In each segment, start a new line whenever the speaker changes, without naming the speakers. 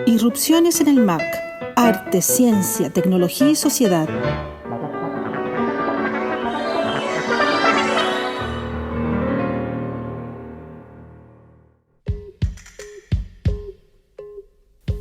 Irrupciones en el MAC. Arte, ciencia, tecnología y sociedad.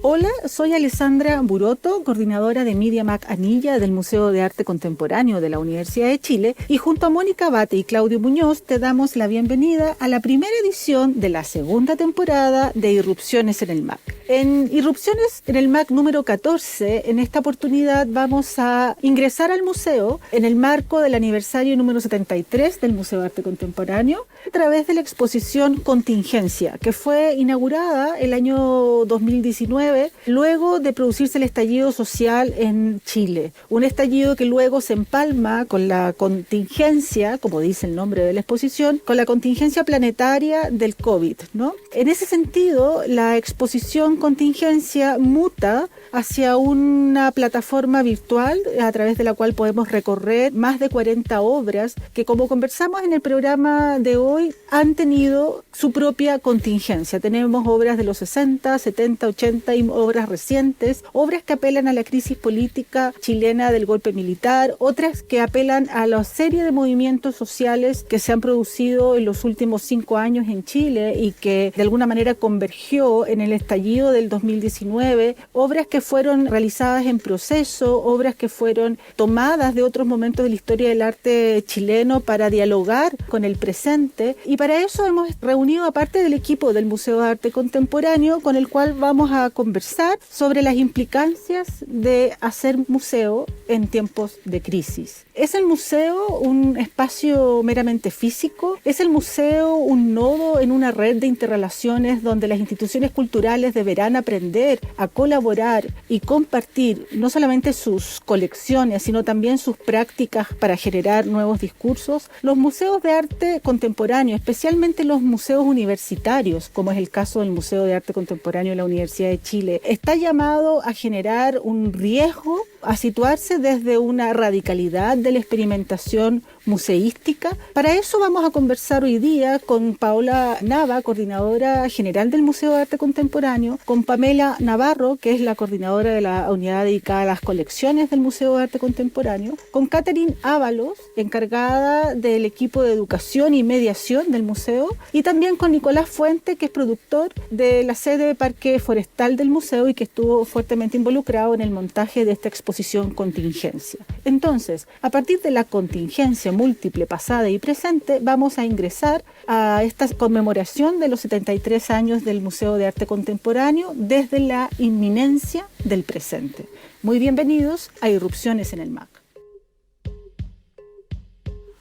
Hola, soy Alessandra Buroto, coordinadora de Media MAC Anilla del Museo de Arte Contemporáneo de la Universidad de Chile, y junto a Mónica Abate y Claudio Muñoz te damos la bienvenida a la primera edición de la segunda temporada de Irrupciones en el MAC. En Irrupciones en el MAC número 14, en esta oportunidad vamos a ingresar al museo en el marco del aniversario número 73 del Museo de Arte Contemporáneo a través de la exposición Contingencia, que fue inaugurada el año 2019 luego de producirse el estallido social en Chile. Un estallido que luego se empalma con la contingencia, como dice el nombre de la exposición, con la contingencia planetaria del COVID, ¿no? En ese sentido, la exposición Contingencia muta hacia una plataforma virtual a través de la cual podemos recorrer más de 40 obras que, como conversamos en el programa de hoy, han tenido su propia contingencia. Tenemos obras de los 60, 70, 80 y obras recientes, obras que apelan a la crisis política chilena del golpe militar, otras que apelan a la serie de movimientos sociales que se han producido en los últimos 5 años en Chile y que de alguna manera convergió en el estallido del 2019, obras que fueron realizadas en proceso, obras que fueron tomadas de otros momentos de la historia del arte chileno para dialogar con el presente, y para eso hemos reunido a parte del equipo del Museo de Arte Contemporáneo, con el cual vamos a conversar sobre las implicancias de hacer museo en tiempos de crisis. ¿Es el museo un espacio meramente físico? ¿Es el museo un nodo en una red de interrelaciones donde las instituciones culturales deberán aprender a colaborar y compartir no solamente sus colecciones, sino también sus prácticas para generar nuevos discursos? Los museos de arte contemporáneo, especialmente los museos universitarios, como es el caso del Museo de Arte Contemporáneo de la Universidad de Chile, está llamado a generar un riesgo, a situarse desde una radicalidad de la experimentación museística. Para eso vamos a conversar hoy día con Paola Nava, coordinadora general del Museo de Arte Contemporáneo, con Pamela Navarro, que es la coordinadora de la unidad dedicada a las colecciones del Museo de Arte Contemporáneo, con Catherine Ábalos, encargada del equipo de educación y mediación del museo, y también con Nicolás Fuente, que es productor de la sede de Parque Forestal del museo y que estuvo fuertemente involucrado en el montaje de esta exposición Contingencia. Entonces, a partir de la contingencia múltiple, pasada y presente, vamos a ingresar a esta conmemoración de los 73 años del Museo de Arte Contemporáneo desde la inminencia del presente. Muy bienvenidos a Irrupciones en el MAC.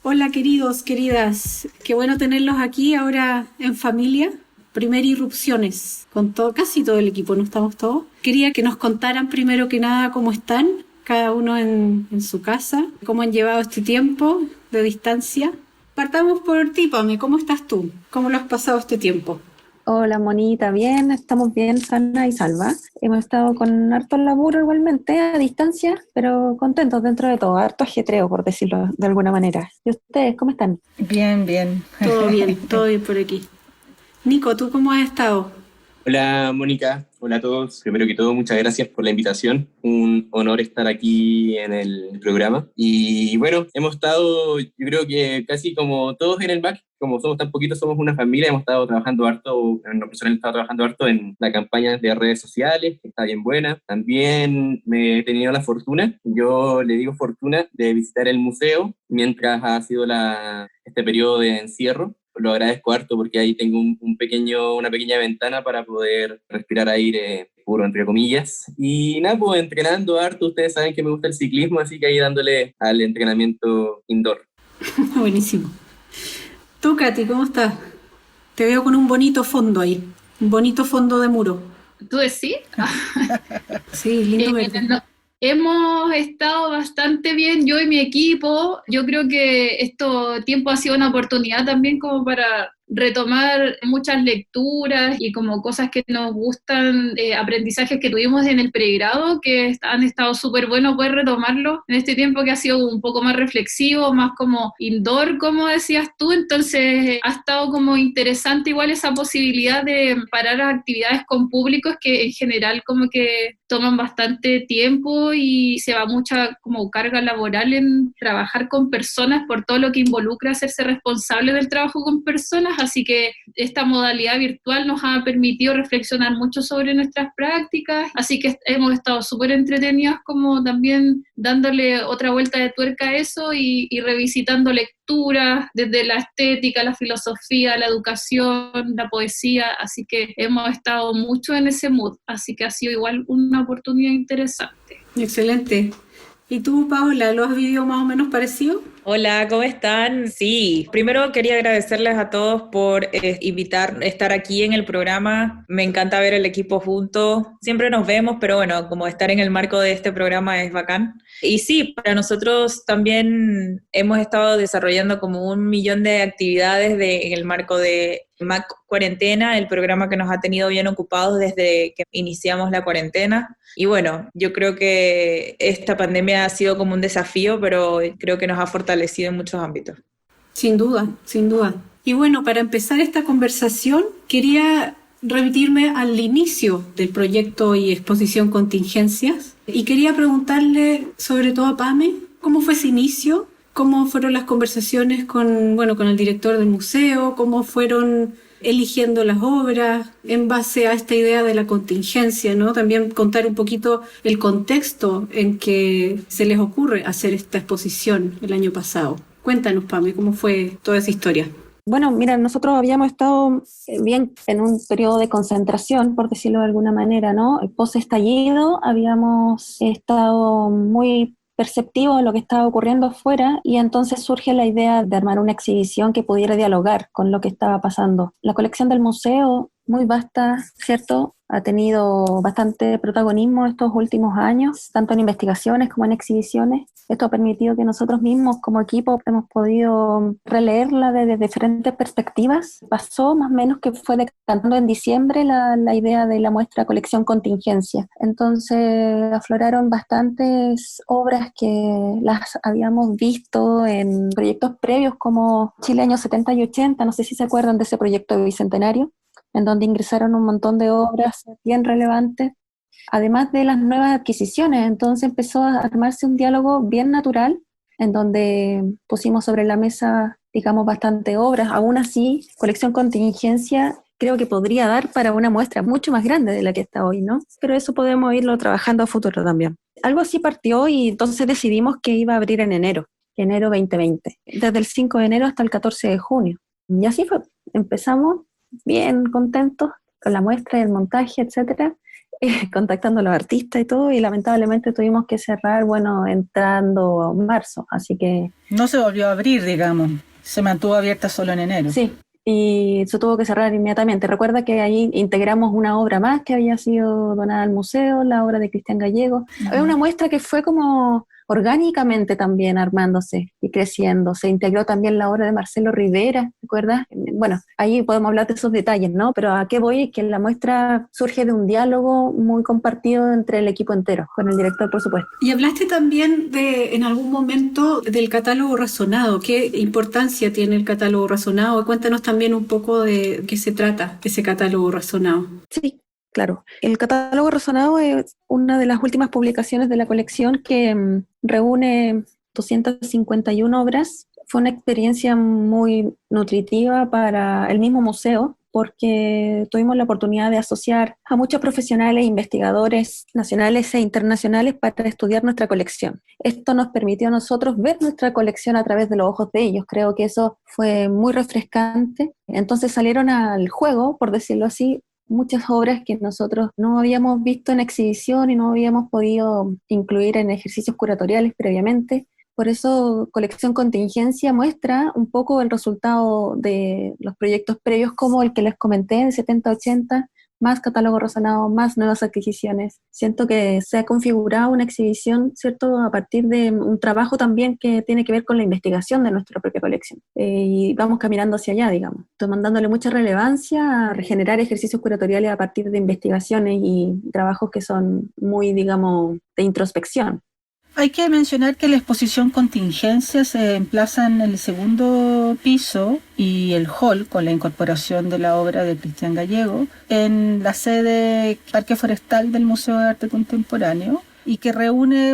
Hola queridos, queridas, qué bueno tenerlos aquí ahora en familia. Primer Irrupciones, con casi todo el equipo, ¿no estamos todos? Quería que nos contaran primero que nada cómo están, cada uno en su casa, cómo han llevado este tiempo de distancia. Partamos por ti, Pame, ¿cómo estás tú? ¿Cómo lo has pasado este tiempo?
Hola, Monita, bien, estamos bien, sana y salva. Hemos estado con harto laburo igualmente, a distancia, pero contentos dentro de todo, harto ajetreo, por decirlo de alguna manera. ¿Y ustedes, cómo están?
Bien, bien.
Todo bien por aquí. Nico, ¿tú cómo has estado?
Hola Mónica, hola a todos. Primero que todo, muchas gracias por la invitación. Un honor estar aquí en el programa. Y bueno, hemos estado, yo creo que casi como todos en el MAC, como somos tan poquitos, somos una familia, hemos estado trabajando harto, en lo personal he estado trabajando harto en la campaña de redes sociales, que está bien buena. También me he tenido la fortuna, yo le digo fortuna, de visitar el museo mientras ha sido este periodo de encierro. Lo agradezco harto porque ahí tengo una pequeña ventana para poder respirar aire puro, entre comillas. Y nada, pues entrenando harto, ustedes saben que me gusta el ciclismo, así que ahí dándole al entrenamiento indoor.
Buenísimo. Tú, Katy, ¿cómo estás? Te veo con un bonito fondo ahí, un bonito fondo de muro.
¿Tú decís?
Sí, lindo verde.
No, hemos estado bastante bien, yo y mi equipo. Yo creo que este tiempo ha sido una oportunidad también como para retomar muchas lecturas y como cosas que nos gustan, aprendizajes que tuvimos en el pregrado, que han estado súper buenos poder retomarlos en este tiempo que ha sido un poco más reflexivo, más como indoor, como decías tú. Entonces ha estado como interesante igual esa posibilidad de parar actividades con públicos que en general como que toman bastante tiempo y se va mucha como carga laboral en trabajar con personas por todo lo que involucra hacerse responsable del trabajo con personas, así que esta modalidad virtual nos ha permitido reflexionar mucho sobre nuestras prácticas, así que hemos estado súper entretenidos como también dándole otra vuelta de tuerca a eso y revisitando lecturas desde la estética, la filosofía, la educación, la poesía, así que hemos estado mucho en ese mood, así que ha sido igual una oportunidad interesante.
Excelente. ¿Y tú, Paola, lo has vivido más o menos parecido?
Hola, ¿cómo están? Sí, primero quería agradecerles a todos por estar aquí en el programa. Me encanta ver el equipo juntos. Siempre nos vemos, pero bueno, como estar en el marco de este programa es bacán. Y sí, para nosotros también hemos estado desarrollando como 1 millón de actividades en el marco de MAC Cuarentena, el programa que nos ha tenido bien ocupados desde que iniciamos la cuarentena. Y bueno, yo creo que esta pandemia ha sido como un desafío, pero creo que nos ha fortalecido en muchos ámbitos.
Sin duda, sin duda. Y bueno, para empezar esta conversación, quería remitirme al inicio del proyecto y exposición Contingencias. Y quería preguntarle, sobre todo a Pame, ¿cómo fue ese inicio? ¿Cómo fueron las conversaciones con el director del museo? ¿Cómo fueron eligiendo las obras en base a esta idea de la contingencia, ¿no? También contar un poquito el contexto en que se les ocurre hacer esta exposición el año pasado. Cuéntanos, Pame, ¿cómo fue toda esa historia?
Bueno, mira, nosotros habíamos estado bien en un periodo de concentración, por decirlo de alguna manera, ¿no? Post-estallido habíamos estado muy perceptivo de lo que estaba ocurriendo afuera y entonces surge la idea de armar una exhibición que pudiera dialogar con lo que estaba pasando. La colección del museo, muy vasta, ¿cierto? Ha tenido bastante protagonismo estos últimos años, tanto en investigaciones como en exhibiciones. Esto ha permitido que nosotros mismos como equipo hemos podido releerla desde diferentes perspectivas. Pasó más o menos que fue decantando en diciembre la idea de la muestra colección Contingencia. Entonces afloraron bastantes obras que las habíamos visto en proyectos previos como Chile años 70 y 80, no sé si se acuerdan de ese proyecto bicentenario, en donde ingresaron un montón de obras bien relevantes, además de las nuevas adquisiciones. Entonces empezó a armarse un diálogo bien natural, en donde pusimos sobre la mesa, digamos, bastante obras. Aún así, colección Contingencia creo que podría dar para una muestra mucho más grande de la que está hoy, ¿no? Pero eso podemos irlo trabajando a futuro también. Algo así partió y entonces decidimos que iba a abrir en enero 2020, desde el 5 de enero hasta el 14 de junio. Y así fue, empezamos bien contentos con la muestra y el montaje, etcétera, contactando a los artistas y todo, y lamentablemente tuvimos que cerrar, entrando marzo, así que...
No se volvió a abrir, digamos, se mantuvo abierta solo en enero.
Sí, y se tuvo que cerrar inmediatamente. Recuerda que ahí integramos una obra más que había sido donada al museo, la obra de Cristian Gallego. Había una muestra que fue como orgánicamente también armándose y creciendo. Se integró también la obra de Marcelo Rivera, ¿te acuerdas? Bueno, ahí podemos hablar de esos detalles, ¿no? Pero ¿a qué voy? Que la muestra surge de un diálogo muy compartido entre el equipo entero, con el director, por supuesto.
Y hablaste también en algún momento del catálogo razonado. ¿Qué importancia tiene el catálogo razonado? Cuéntanos también un poco de qué se trata ese catálogo razonado.
Sí. Claro, el catálogo razonado es una de las últimas publicaciones de la colección que reúne 251 obras. Fue una experiencia muy nutritiva para el mismo museo porque tuvimos la oportunidad de asociar a muchos profesionales e investigadores nacionales e internacionales para estudiar nuestra colección. Esto nos permitió a nosotros ver nuestra colección a través de los ojos de ellos. Creo que eso fue muy refrescante. Entonces salieron al juego, por decirlo así, muchas obras que nosotros no habíamos visto en exhibición y no habíamos podido incluir en ejercicios curatoriales previamente. Por eso Colección Contingencia muestra un poco el resultado de los proyectos previos como el que les comenté, de 70-80, más catálogo razonado, más nuevas adquisiciones. Siento que se ha configurado una exhibición, ¿cierto?, a partir de un trabajo también que tiene que ver con la investigación de nuestra propia colección. Y vamos caminando hacia allá, digamos, dándole mucha relevancia a regenerar ejercicios curatoriales a partir de investigaciones y trabajos que son muy, digamos, de introspección.
Hay que mencionar que la exposición Contingencia se emplaza en el segundo piso y el hall, con la incorporación de la obra de Cristian Gallego, en la sede Parque Forestal del Museo de Arte Contemporáneo, y que reúne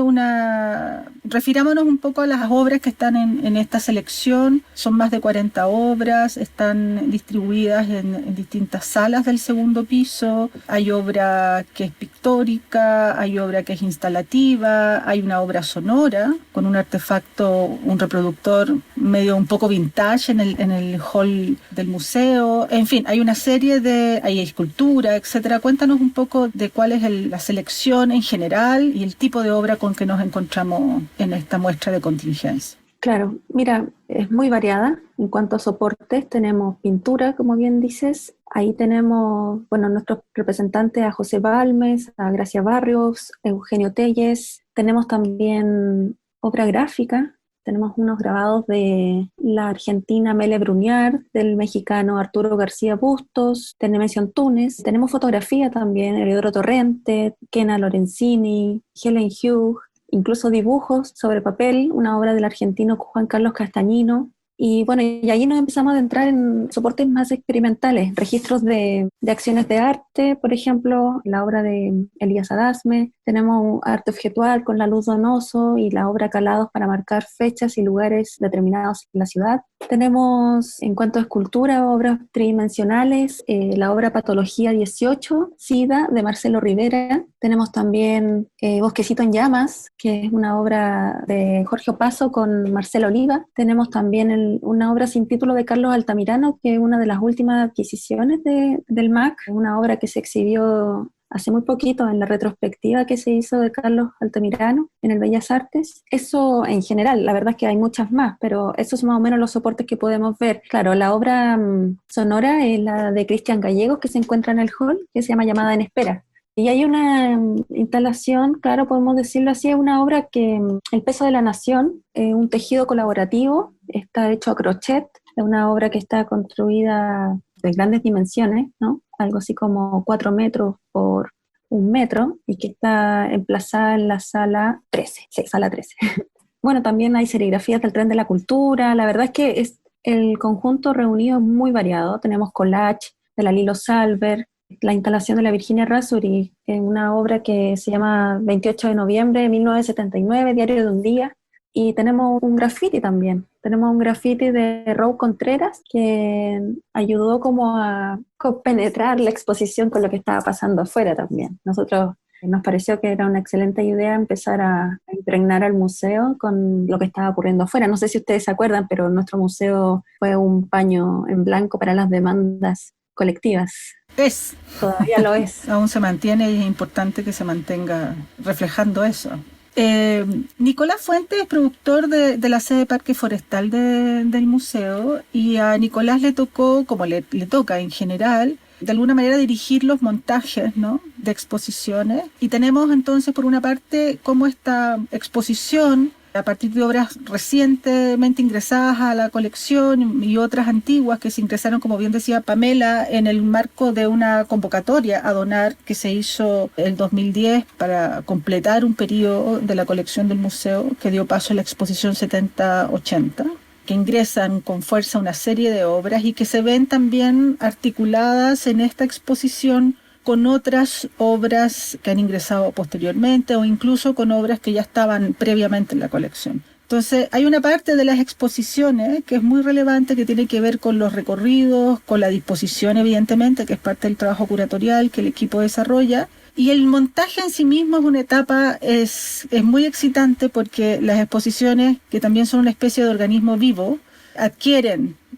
refirámonos un poco a las obras que están en esta selección. Son más de 40 obras, están distribuidas en distintas salas del segundo piso. Hay obra que es pictórica, hay obra que es instalativa, hay una obra sonora con un artefacto, un reproductor medio un poco vintage en el hall del museo. En fin, hay una serie hay escultura, etcétera. Cuéntanos un poco de cuál es la selección en general y el tipo de obra con que nos encontramos en esta muestra de Contingencia.
Claro, mira, es muy variada. En cuanto a soportes, tenemos pintura, como bien dices. Ahí tenemos, nuestros representantes a José Balmes, a Gracia Barrios, Eugenio Telles. Tenemos también obra gráfica. Tenemos unos grabados de la argentina Mele Bruñar, del mexicano Arturo García Bustos, de Nemesio Antunes. Tenemos fotografía también, Eleodoro Torrente, Kena Lorenzini, Helen Hughes, incluso dibujos sobre papel, una obra del argentino Juan Carlos Castañino. Y ahí nos empezamos a adentrar en soportes más experimentales, registros de acciones de arte, por ejemplo, la obra de Elías Adasme. Tenemos arte objetual con la luz Donoso y la obra Calados para marcar fechas y lugares determinados en la ciudad. Tenemos, en cuanto a escultura, obras tridimensionales, la obra Patología 18, SIDA, de Marcelo Rivera. Tenemos también Bosquecito en Llamas, que es una obra de Jorge Opaso con Marcelo Oliva. Tenemos también una obra sin título de Carlos Altamirano, que es una de las últimas adquisiciones del MAC, una obra que se exhibió hace muy poquito en la retrospectiva que se hizo de Carlos Altamirano en el Bellas Artes. Eso en general, la verdad es que hay muchas más, pero esos son más o menos los soportes que podemos ver. Claro, la obra sonora es la de Cristian Gallegos, que se encuentra en el hall, que se llama Llamada en Espera. Y hay una instalación, claro, podemos decirlo así, es una obra que El peso de la nación, un tejido colaborativo, está hecho a crochet, es una obra que está construida de grandes dimensiones, ¿no? Algo así como 4 metros por 1 metro, y que está emplazada en la sala 13, sí, sala 13. También hay serigrafías del Tren de la Cultura. La verdad es que el conjunto reunido es muy variado. Tenemos collage de la Lilo Salver, la instalación de la Virginia Rasuri, en una obra que se llama 28 de noviembre de 1979, Diario de un día. Y tenemos un graffiti también. Tenemos un graffiti de Raúl Contreras que ayudó como a penetrar la exposición con lo que estaba pasando afuera también. Nosotros nos pareció que era una excelente idea empezar a impregnar al museo con lo que estaba ocurriendo afuera. No sé si ustedes se acuerdan, pero nuestro museo fue un paño en blanco para las demandas colectivas. Todavía lo es.
Aún se mantiene y es importante que se mantenga reflejando eso. Nicolás Fuentes es productor de la sede Parque Forestal del museo, y a Nicolás le tocó, como le toca en general, de alguna manera dirigir los montajes, ¿no?, de exposiciones. Y tenemos entonces, por una parte, cómo esta exposición, a partir de obras recientemente ingresadas a la colección y otras antiguas que se ingresaron, como bien decía Pamela, en el marco de una convocatoria a donar que se hizo el 2010 para completar un periodo de la colección del museo que dio paso a la exposición 70-80, que ingresan con fuerza una serie de obras y que se ven también articuladas en esta exposición con otras obras que han ingresado posteriormente o incluso con obras que ya estaban previamente en la colección. Entonces, hay una parte de las exposiciones que es muy relevante, que tiene que ver con los recorridos, con la disposición, evidentemente, que es parte del trabajo curatorial que el equipo desarrolla. Y el montaje en sí mismo es una etapa, es muy excitante, porque las exposiciones, que también son una especie de organismo vivo,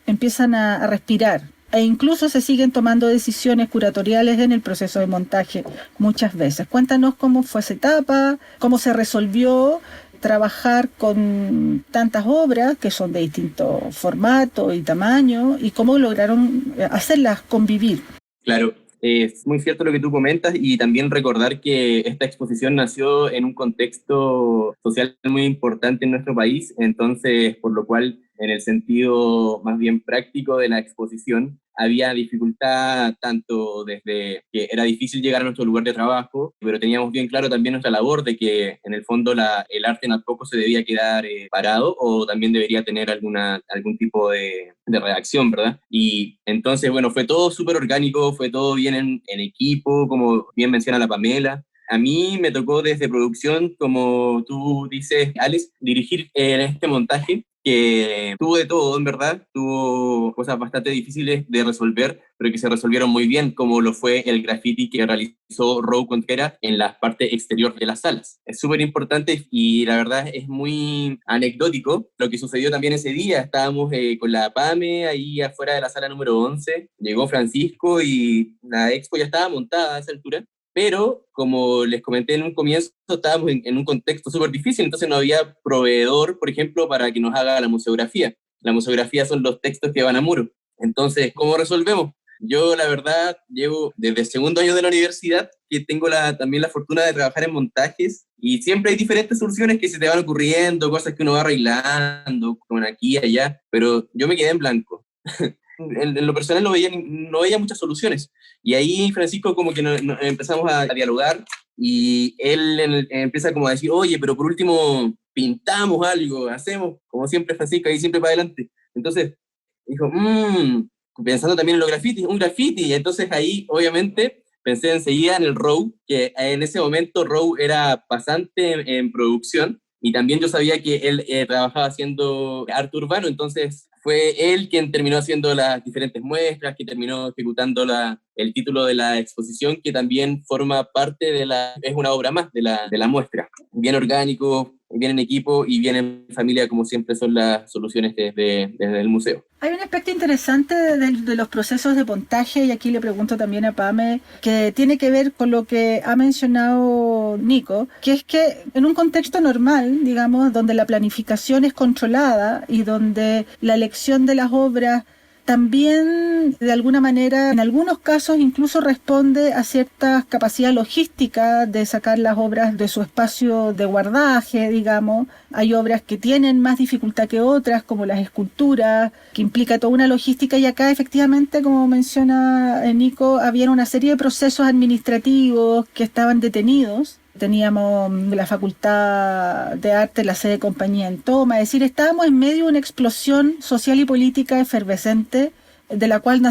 empiezan a respirar. E incluso se siguen tomando decisiones curatoriales en el proceso de montaje muchas veces. Cuéntanos cómo fue esa etapa, cómo se resolvió trabajar con tantas obras que son de distinto formato y tamaño, y cómo lograron hacerlas convivir.
Claro, Es muy cierto lo que tú comentas y también recordar que esta exposición nació en un contexto social muy importante en nuestro país, entonces por lo cual en el sentido más bien práctico de la exposición había dificultad tanto desde que era difícil llegar a nuestro lugar de trabajo, pero teníamos bien claro también nuestra labor de que en el fondo el arte tampoco se debía quedar parado o también debería tener algún tipo de reacción, ¿verdad? Y entonces, bueno, fue todo súper orgánico, fue todo bien en equipo, como bien menciona la Pamela. A mí me tocó desde producción, como tú dices, Alex, dirigir este montaje que tuvo de todo, en verdad, tuvo cosas bastante difíciles de resolver, pero que se resolvieron muy bien, como lo fue el graffiti que realizó Row Contreras en la parte exterior de las salas. Es súper importante y la verdad es muy anecdótico lo que sucedió también ese día. Estábamos con la PAME ahí afuera de la sala número 11, llegó Francisco y la expo ya estaba montada a esa altura, pero como les comenté en un comienzo, estábamos en un contexto súper difícil, entonces no había proveedor, por ejemplo, para que nos haga la museografía. La museografía son los textos que van a muro. Entonces, ¿cómo resolvemos? Yo, la verdad, llevo desde el segundo año de la universidad, que tengo también la fortuna de trabajar en montajes, y siempre hay diferentes soluciones que se te van ocurriendo, cosas que uno va arreglando, con aquí y allá, pero yo me quedé en blanco. En lo personal no veía muchas soluciones. Y ahí Francisco como que empezamos a dialogar y él empieza como a decir, oye, pero por último pintamos algo, hacemos, como siempre Francisco, ahí siempre para adelante. Entonces dijo, pensando también en los grafitis, un graffiti. Y entonces ahí obviamente pensé enseguida en el Row, que en ese momento Row era pasante en producción. Y también yo sabía que él trabajaba haciendo arte urbano, entonces fue él quien terminó haciendo las diferentes muestras, que terminó ejecutando el título de la exposición, que también forma parte es una obra más de la muestra. Bien orgánico, bien en equipo y bien en familia, como siempre son las soluciones desde el museo.
Hay un aspecto interesante de los procesos de montaje, y aquí le pregunto también a Pame, que tiene que ver con lo que ha mencionado Nico, que es que en un contexto normal, digamos, donde la planificación es controlada y donde la elección de las obras también, de alguna manera, en algunos casos incluso responde a cierta capacidad logística de sacar las obras de su espacio de guardaje, digamos. Hay obras que tienen más dificultad que otras, como las esculturas, que implica toda una logística, y acá efectivamente, como menciona Nico, había una serie de procesos administrativos que estaban detenidos. Teníamos la Facultad de Arte, la sede de compañía en toma, es decir, estábamos en medio de una explosión social y política efervescente, de la cual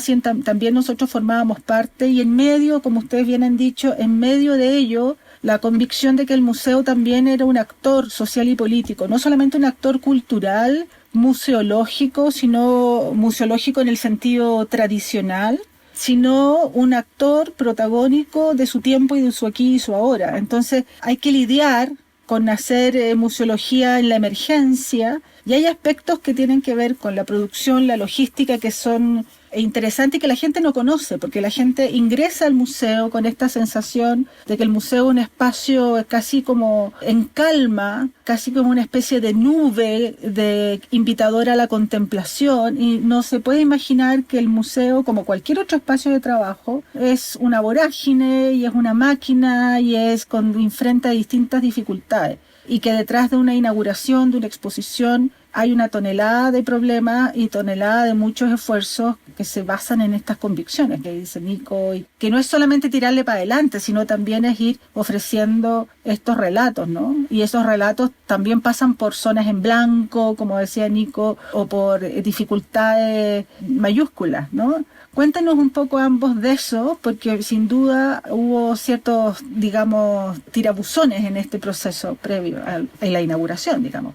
también nosotros formábamos parte, y en medio, como ustedes bien han dicho, en medio de ello, la convicción de que el museo también era un actor social y político, no solamente un actor cultural, museológico, sino museológico en el sentido tradicional, sino un actor protagónico de su tiempo y de su aquí y su ahora. Entonces hay que lidiar con hacer museología en la emergencia, y hay aspectos que tienen que ver con la producción, la logística, que son interesantes y que la gente no conoce, porque la gente ingresa al museo con esta sensación de que el museo es un espacio casi como en calma, casi como una especie de nube de invitadora a la contemplación, y no se puede imaginar que el museo, como cualquier otro espacio de trabajo, es una vorágine y es una máquina y enfrenta distintas dificultades, y que detrás de una inauguración, de una exposición, hay una tonelada de problemas y tonelada de muchos esfuerzos que se basan en estas convicciones que dice Nico, y que no es solamente tirarle para adelante, sino también es ir ofreciendo estos relatos, ¿no? Y esos relatos también pasan por zonas en blanco, como decía Nico, o por dificultades mayúsculas, ¿no? Cuéntanos un poco ambos de eso, porque sin duda hubo ciertos, digamos, tirabuzones en este proceso previo a la inauguración, digamos.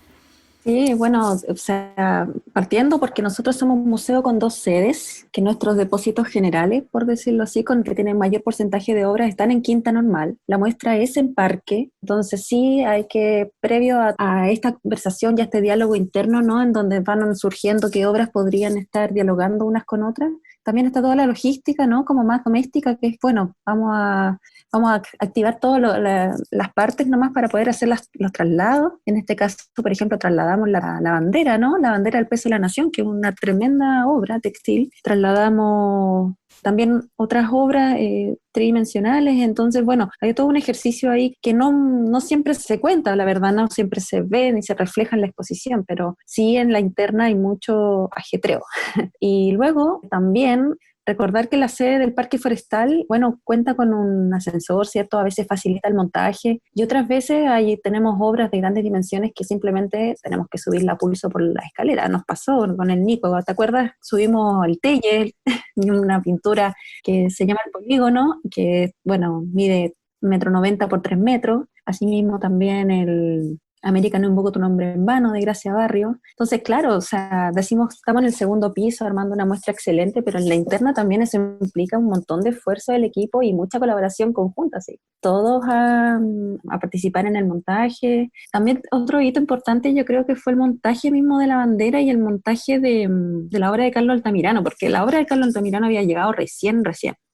Sí, bueno, o sea, partiendo porque nosotros somos un museo con 2 sedes, que nuestros depósitos generales, por decirlo así, con que tienen mayor porcentaje de obras, están en Quinta Normal. La muestra es en Parque, entonces sí hay que, previo a esta conversación y a este diálogo interno, ¿no?, en donde van surgiendo qué obras podrían estar dialogando unas con otras, también está toda la logística, ¿no?, como más doméstica, que es, bueno, vamos a activar todas las partes nomás para poder hacer los traslados. En este caso, por ejemplo, trasladamos la bandera, ¿no?, la bandera del peso de la nación, que es una tremenda obra textil. Trasladamos trasladamos también otras obras tridimensionales, entonces, bueno, hay todo un ejercicio ahí que no siempre se cuenta, la verdad, no siempre se ve ni se refleja en la exposición, pero sí en la interna hay mucho ajetreo. Y luego también recordar que la sede del Parque Forestal, bueno, cuenta con un ascensor, ¿cierto? A veces facilita el montaje y otras veces ahí tenemos obras de grandes dimensiones que simplemente tenemos que subirla a pulso por la escalera. Nos pasó con el Nico, ¿te acuerdas? Subimos el Telle, una pintura que se llama El Polígono, que, bueno, mide 1,90 m por 3 metros. Asimismo también el América no invoco tu nombre en vano, de Gracia Barrio. Entonces, claro, o sea, decimos, estamos en el segundo piso armando una muestra excelente, pero en la interna también eso implica un montón de esfuerzo del equipo y mucha colaboración conjunta, ¿sí? Todos a participar en el montaje. También otro hito importante yo creo que fue el montaje mismo de la bandera y el montaje de la obra de Carlos Altamirano, porque la obra de Carlos Altamirano había llegado recién.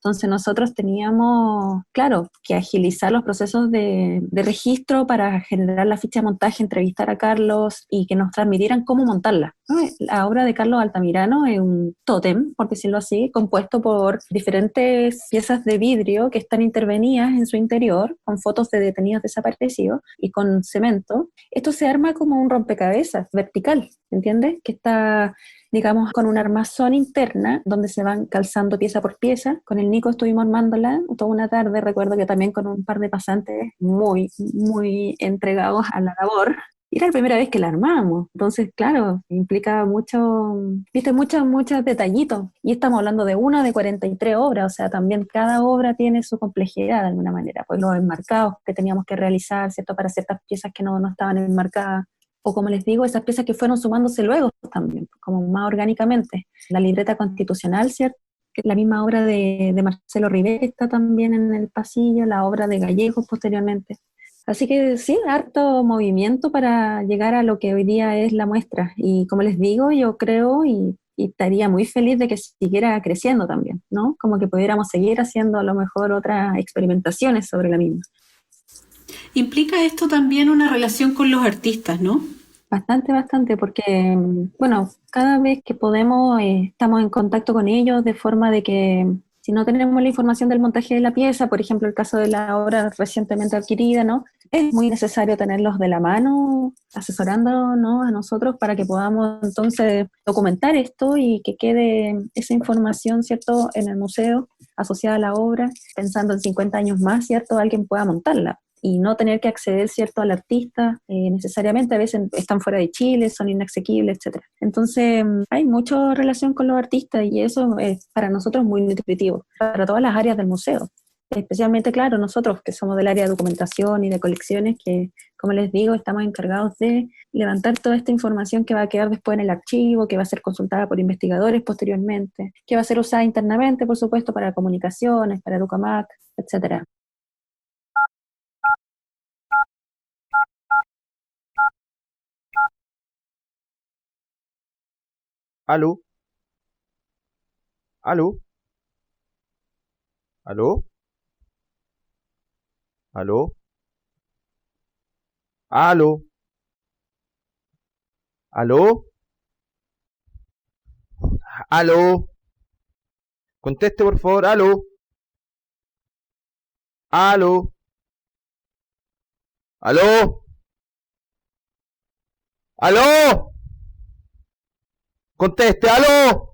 Entonces nosotros teníamos, claro, que agilizar los procesos de registro para generar la ficha de montaje, entrevistar a Carlos y que nos transmitieran cómo montarla. La obra de Carlos Altamirano es un tótem, por decirlo así, compuesto por diferentes piezas de vidrio que están intervenidas en su interior, con fotos de detenidos desaparecidos y con cemento. Esto se arma como un rompecabezas vertical, ¿entiendes? Que está, digamos, con una armazón interna donde se van calzando pieza por pieza. Con el Nico estuvimos armándola toda una tarde, recuerdo que también con un par de pasantes muy, muy entregados a la labor. Y era la primera vez que la armamos, entonces, claro, implica mucho, viste, muchos detallitos. Y estamos hablando de una de 43 obras, o sea, también cada obra tiene su complejidad de alguna manera. Pues los enmarcados que teníamos que realizar, ¿cierto? Para ciertas piezas que no estaban enmarcadas. O como les digo, esas piezas que fueron sumándose luego también, como más orgánicamente. La libreta constitucional, ¿cierto? Que es la misma obra de Marcelo Rivera, que está también en el pasillo, la obra de Gallegos posteriormente. Así que sí, harto movimiento para llegar a lo que hoy día es la muestra. Y como les digo, yo creo y estaría muy feliz de que siguiera creciendo también, ¿no? Como que pudiéramos seguir haciendo a lo mejor otras experimentaciones sobre la misma.
Implica esto también una relación con los artistas, ¿no?
Bastante, porque, bueno, cada vez que podemos estamos en contacto con ellos de forma de que si no tenemos la información del montaje de la pieza, por ejemplo, el caso de la obra recientemente adquirida, ¿no? Es muy necesario tenerlos de la mano, asesorándonos a nosotros para que podamos entonces documentar esto y que quede esa información, ¿cierto?, en el museo asociada a la obra, pensando en 50 años más, ¿cierto?, alguien pueda montarla. Y no tener que acceder, ¿cierto?, al artista necesariamente, a veces están fuera de Chile, son inaccesibles, etc. Entonces hay mucha relación con los artistas y eso es para nosotros muy nutritivo, para todas las áreas del museo. Especialmente, claro, nosotros que somos del área de documentación y de colecciones, que, como les digo, estamos encargados de levantar toda esta información que va a quedar después en el archivo, que va a ser consultada por investigadores posteriormente, que va a ser usada internamente, por supuesto, para comunicaciones, para Educamac, etc.
¿Aló? ¿Aló? ¿Aló? ¿Aló? ¿Aló? ¿Aló? ¿Aló? Conteste, por favor. ¿Aló? ¿Aló? ¿Aló? ¿Aló? Conteste. ¿Aló?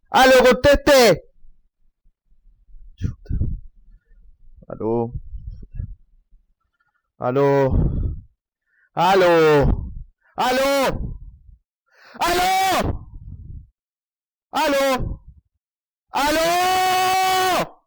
¿Aló? Conteste. Chuta. ¿Aló? ¿Aló? ¿Aló? ¿Aló? ¿Aló? ¿Aló? ¿Aló?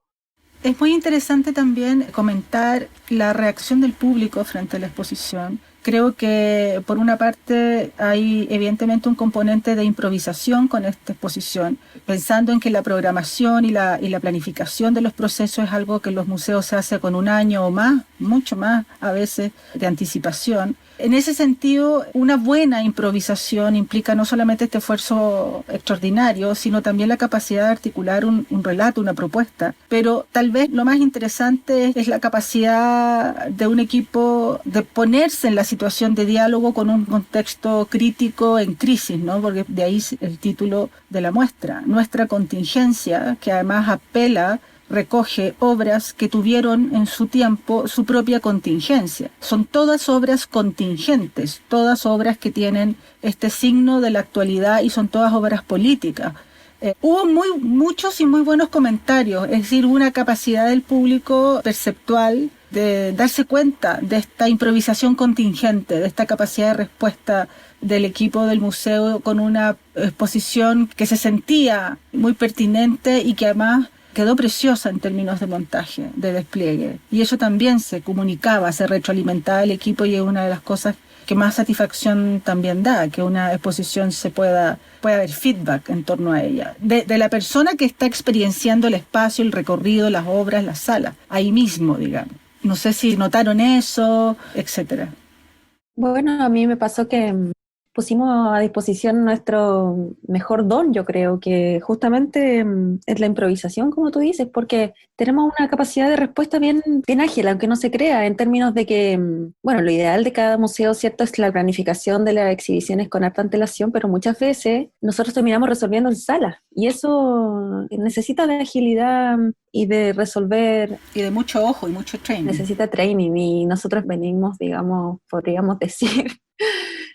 Es muy interesante también comentar la reacción del público frente a la exposición. Creo que por una parte hay evidentemente un componente de improvisación con esta exposición, pensando en que la programación y la planificación de los procesos es algo que en los museos se hace con un año o más, mucho más a veces, de anticipación. En ese sentido, una buena improvisación implica no solamente este esfuerzo extraordinario, sino también la capacidad de articular un relato, una propuesta. Pero tal vez lo más interesante es la capacidad de un equipo de ponerse en la situación de diálogo con un contexto crítico en crisis, ¿no? Porque de ahí el título de la muestra, Nuestra Contingencia, que además recoge obras que tuvieron en su tiempo su propia contingencia. Son todas obras contingentes, todas obras que tienen este signo de la actualidad y son todas obras políticas. Hubo muchos y muy buenos comentarios, es decir, una capacidad del público perceptual de darse cuenta de esta improvisación contingente, de esta capacidad de respuesta del equipo del museo con una exposición que se sentía muy pertinente y que además quedó preciosa en términos de montaje, de despliegue. Y eso también se comunicaba, se retroalimentaba el equipo y es una de las cosas que más satisfacción también da, que una exposición pueda haber feedback en torno a ella. De la persona que está experienciando el espacio, el recorrido, las obras, las salas, ahí mismo, digamos. No sé si notaron eso, etcétera.
Bueno, a mí me pasó que pusimos a disposición nuestro mejor don, yo creo, que justamente es la improvisación, como tú dices, porque tenemos una capacidad de respuesta bien ágil, aunque no se crea, en términos de que, bueno, lo ideal de cada museo, ¿cierto?, es la planificación de las exhibiciones con harta antelación, pero muchas veces nosotros terminamos resolviendo en sala, y eso necesita de agilidad y de resolver.
Y de mucho ojo y mucho training.
Necesita training, y nosotros venimos, digamos, podríamos decir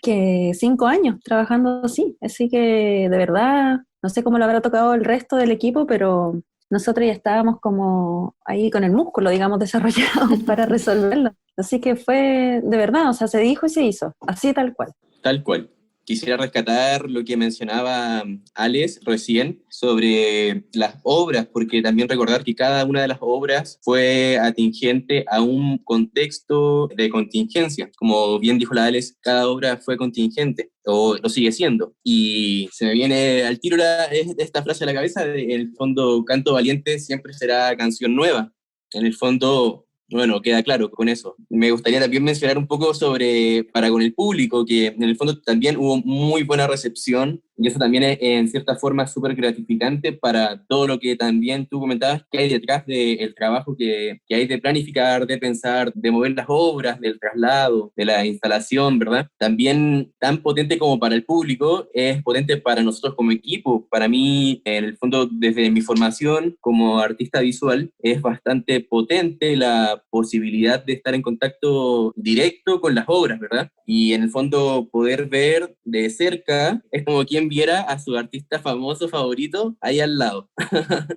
que 5 años trabajando así que de verdad, no sé cómo lo habrá tocado el resto del equipo, pero nosotros ya estábamos como ahí con el músculo, digamos, desarrollado para resolverlo. Así que fue de verdad, o sea, se dijo y se hizo, así tal cual.
Tal cual. Quisiera rescatar lo que mencionaba Alex recién sobre las obras, porque también recordar que cada una de las obras fue atingente a un contexto de contingencia. Como bien dijo la Alex, cada obra fue contingente, o lo sigue siendo. Y se me viene al tiro esta frase a la cabeza, en el fondo, canto valiente siempre será canción nueva. En el fondo, bueno, queda claro con eso. Me gustaría también mencionar un poco para con el público, que en el fondo también hubo muy buena recepción, y eso también es en cierta forma súper gratificante para todo lo que también tú comentabas que hay detrás del trabajo que hay de planificar, de pensar, de mover las obras, del traslado, de la instalación, ¿verdad? También tan potente como para el público, es potente para nosotros como equipo. Para mí, en el fondo, desde mi formación como artista visual, es bastante potente la posibilidad de estar en contacto directo con las obras, ¿verdad? Y en el fondo poder ver de cerca es como quien viera a su artista famoso favorito ahí al lado.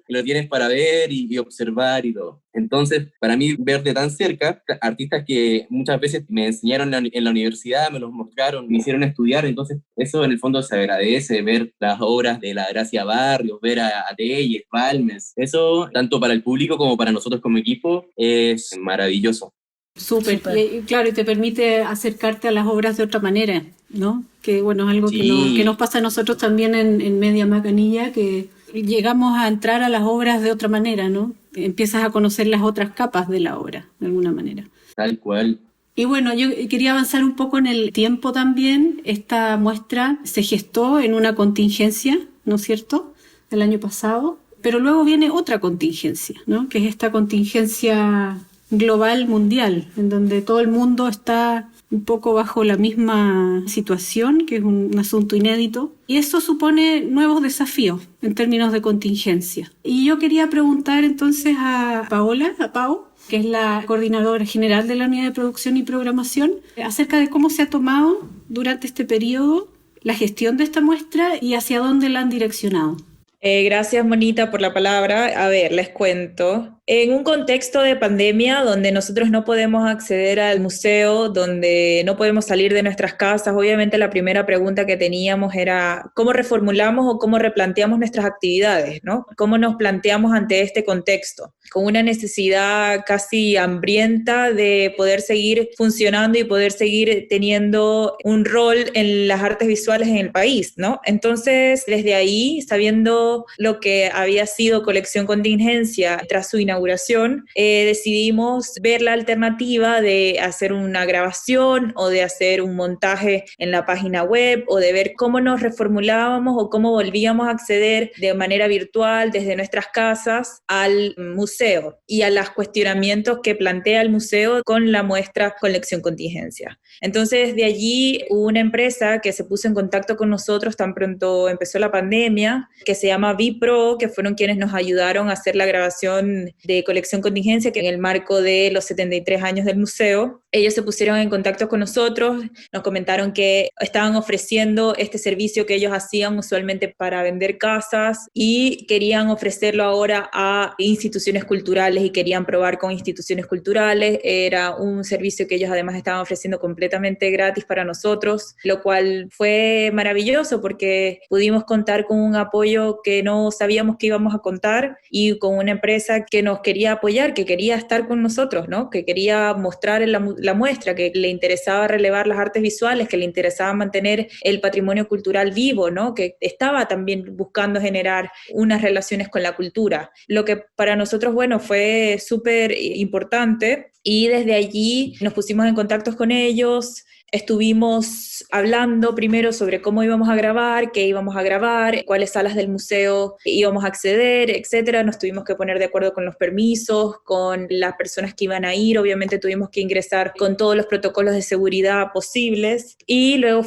Lo tienes para ver y observar y todo. Entonces, para mí, ver de tan cerca artistas que muchas veces me enseñaron en la universidad, me los mostraron, me hicieron estudiar, entonces eso en el fondo se agradece, ver las obras de la Gracia Barrios, ver a Telles, Balmes, eso tanto para el público como para nosotros como equipo es maravilloso.
Súper, y claro, y te permite acercarte a las obras de otra manera, ¿no? Que bueno, es algo que nos pasa a nosotros también en MediaMac Anilla, que llegamos a entrar a las obras de otra manera, ¿no? Empiezas a conocer las otras capas de la obra, de alguna manera.
Tal cual.
Y bueno, yo quería avanzar un poco en el tiempo también. Esta muestra se gestó en una contingencia, ¿no es cierto?, el año pasado, pero luego viene otra contingencia, ¿no?, que es esta contingencia global mundial, en donde todo el mundo está un poco bajo la misma situación, que es un asunto inédito, y eso supone nuevos desafíos en términos de contingencia. Y yo quería preguntar entonces a Pau, que es la coordinadora general de la Unidad de Producción y Programación, acerca de cómo se ha tomado durante este periodo la gestión de esta muestra y hacia dónde la han direccionado.
Gracias, Monita, por la palabra. A ver, les cuento. En un contexto de pandemia donde nosotros no podemos acceder al museo, donde no podemos salir de nuestras casas, obviamente la primera pregunta que teníamos era ¿cómo reformulamos o cómo replanteamos nuestras actividades, ¿no? ¿Cómo nos planteamos ante este contexto? Con una necesidad casi hambrienta de poder seguir funcionando y poder seguir teniendo un rol en las artes visuales en el país, ¿no? Entonces, desde ahí, sabiendo lo que había sido Colección Contingencia tras su inauguración inauguración, decidimos ver la alternativa de hacer una grabación o de hacer un montaje en la página web o de ver cómo nos reformulábamos o cómo volvíamos a acceder de manera virtual desde nuestras casas al museo y a los cuestionamientos que plantea el museo con la muestra Colección Contingencia. Entonces, de allí hubo una empresa que se puso en contacto con nosotros tan pronto empezó la pandemia, que se llama Vipro, que fueron quienes nos ayudaron a hacer la grabación de Colección Contingencia, que en el marco de los 73 años del museo, ellos se pusieron en contacto con nosotros, nos comentaron que estaban ofreciendo este servicio que ellos hacían usualmente para vender casas y querían ofrecerlo ahora a instituciones culturales y querían probar con instituciones culturales. Era un servicio que ellos además estaban ofreciendo completamente gratis para nosotros, lo cual fue maravilloso porque pudimos contar con un apoyo que no sabíamos que íbamos a contar y con una empresa que nos quería apoyar, que quería estar con nosotros, ¿no? Que quería mostrar la muestra, que le interesaba relevar las artes visuales, que le interesaba mantener el patrimonio cultural vivo, ¿no? Que estaba también buscando generar unas relaciones con la cultura. Lo que para nosotros, bueno, fue súper importante y desde allí nos pusimos en contacto con ellos. Estuvimos hablando primero sobre cómo íbamos a grabar, qué íbamos a grabar, cuáles salas del museo íbamos a acceder, etcétera. Nos tuvimos que poner de acuerdo con los permisos, con las personas que iban a ir. Obviamente tuvimos que ingresar con todos los protocolos de seguridad posibles y luego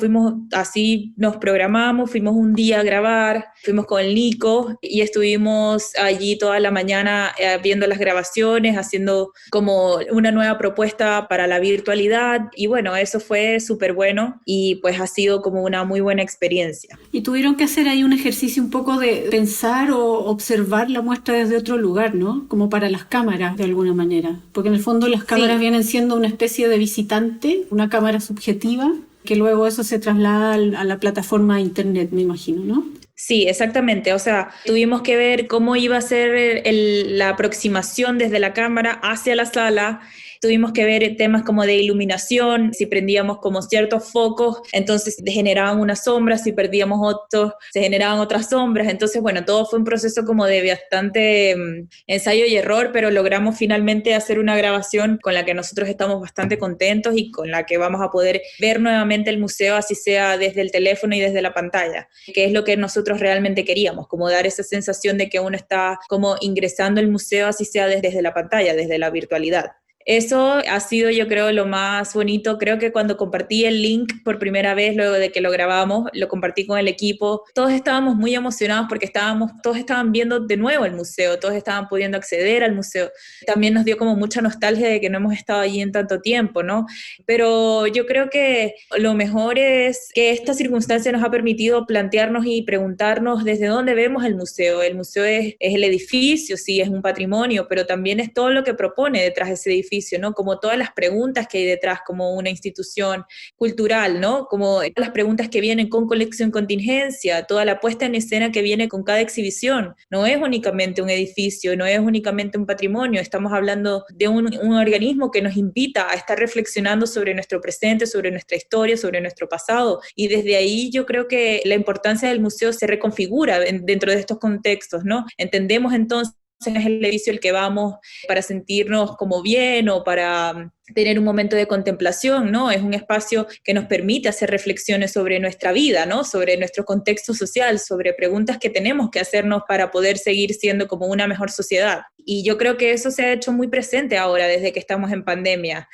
nos programamos, fuimos un día a grabar, fuimos con el Nico y estuvimos allí toda la mañana viendo las grabaciones, haciendo como una nueva propuesta para la virtualidad y bueno, eso fue súper bueno y pues ha sido como una muy buena experiencia.
Y tuvieron que hacer ahí un ejercicio un poco de pensar o observar la muestra desde otro lugar, ¿no? Como para las cámaras de alguna manera, porque en el fondo las cámaras vienen siendo una especie de visitante, una cámara subjetiva, que luego eso se traslada a la plataforma internet, me imagino, ¿no?
Sí, exactamente. O sea, tuvimos que ver cómo iba a ser la aproximación desde la cámara hacia la sala. Tuvimos que ver temas como de iluminación, si prendíamos como ciertos focos, entonces generaban unas sombras, si perdíamos otros, se generaban otras sombras. Entonces, bueno, todo fue un proceso como de bastante ensayo y error, pero logramos finalmente hacer una grabación con la que nosotros estamos bastante contentos y con la que vamos a poder ver nuevamente el museo, así sea desde el teléfono y desde la pantalla, que es lo que nosotros realmente queríamos, como dar esa sensación de que uno está como ingresando al museo, así sea desde la pantalla, desde la virtualidad. Eso ha sido, yo creo, lo más bonito. Creo que cuando compartí el link por primera vez, luego de que lo grabamos, lo compartí con el equipo, todos estábamos muy emocionados porque todos estaban viendo de nuevo el museo, todos estaban pudiendo acceder al museo. También nos dio como mucha nostalgia de que no hemos estado allí en tanto tiempo, ¿no? Pero yo creo que lo mejor es que esta circunstancia nos ha permitido plantearnos y preguntarnos desde dónde vemos el museo. El museo es el edificio, sí, es un patrimonio, pero también es todo lo que propone detrás de ese edificio, ¿no? Como todas las preguntas que hay detrás como una institución cultural, ¿no? Como las preguntas que vienen con Colección Contingencia, toda la puesta en escena que viene con cada exhibición. No es únicamente un edificio, no es únicamente un patrimonio, estamos hablando de un organismo que nos invita a estar reflexionando sobre nuestro presente, sobre nuestra historia, sobre nuestro pasado, y desde ahí yo creo que la importancia del museo se reconfigura dentro de estos contextos, ¿no? Entendemos entonces es el edificio el que vamos para sentirnos como bien o para tener un momento de contemplación, ¿no? Es un espacio que nos permite hacer reflexiones sobre nuestra vida, ¿no? Sobre nuestro contexto social, sobre preguntas que tenemos que hacernos para poder seguir siendo como una mejor sociedad. Y yo creo que eso se ha hecho muy presente ahora desde que estamos en pandemia.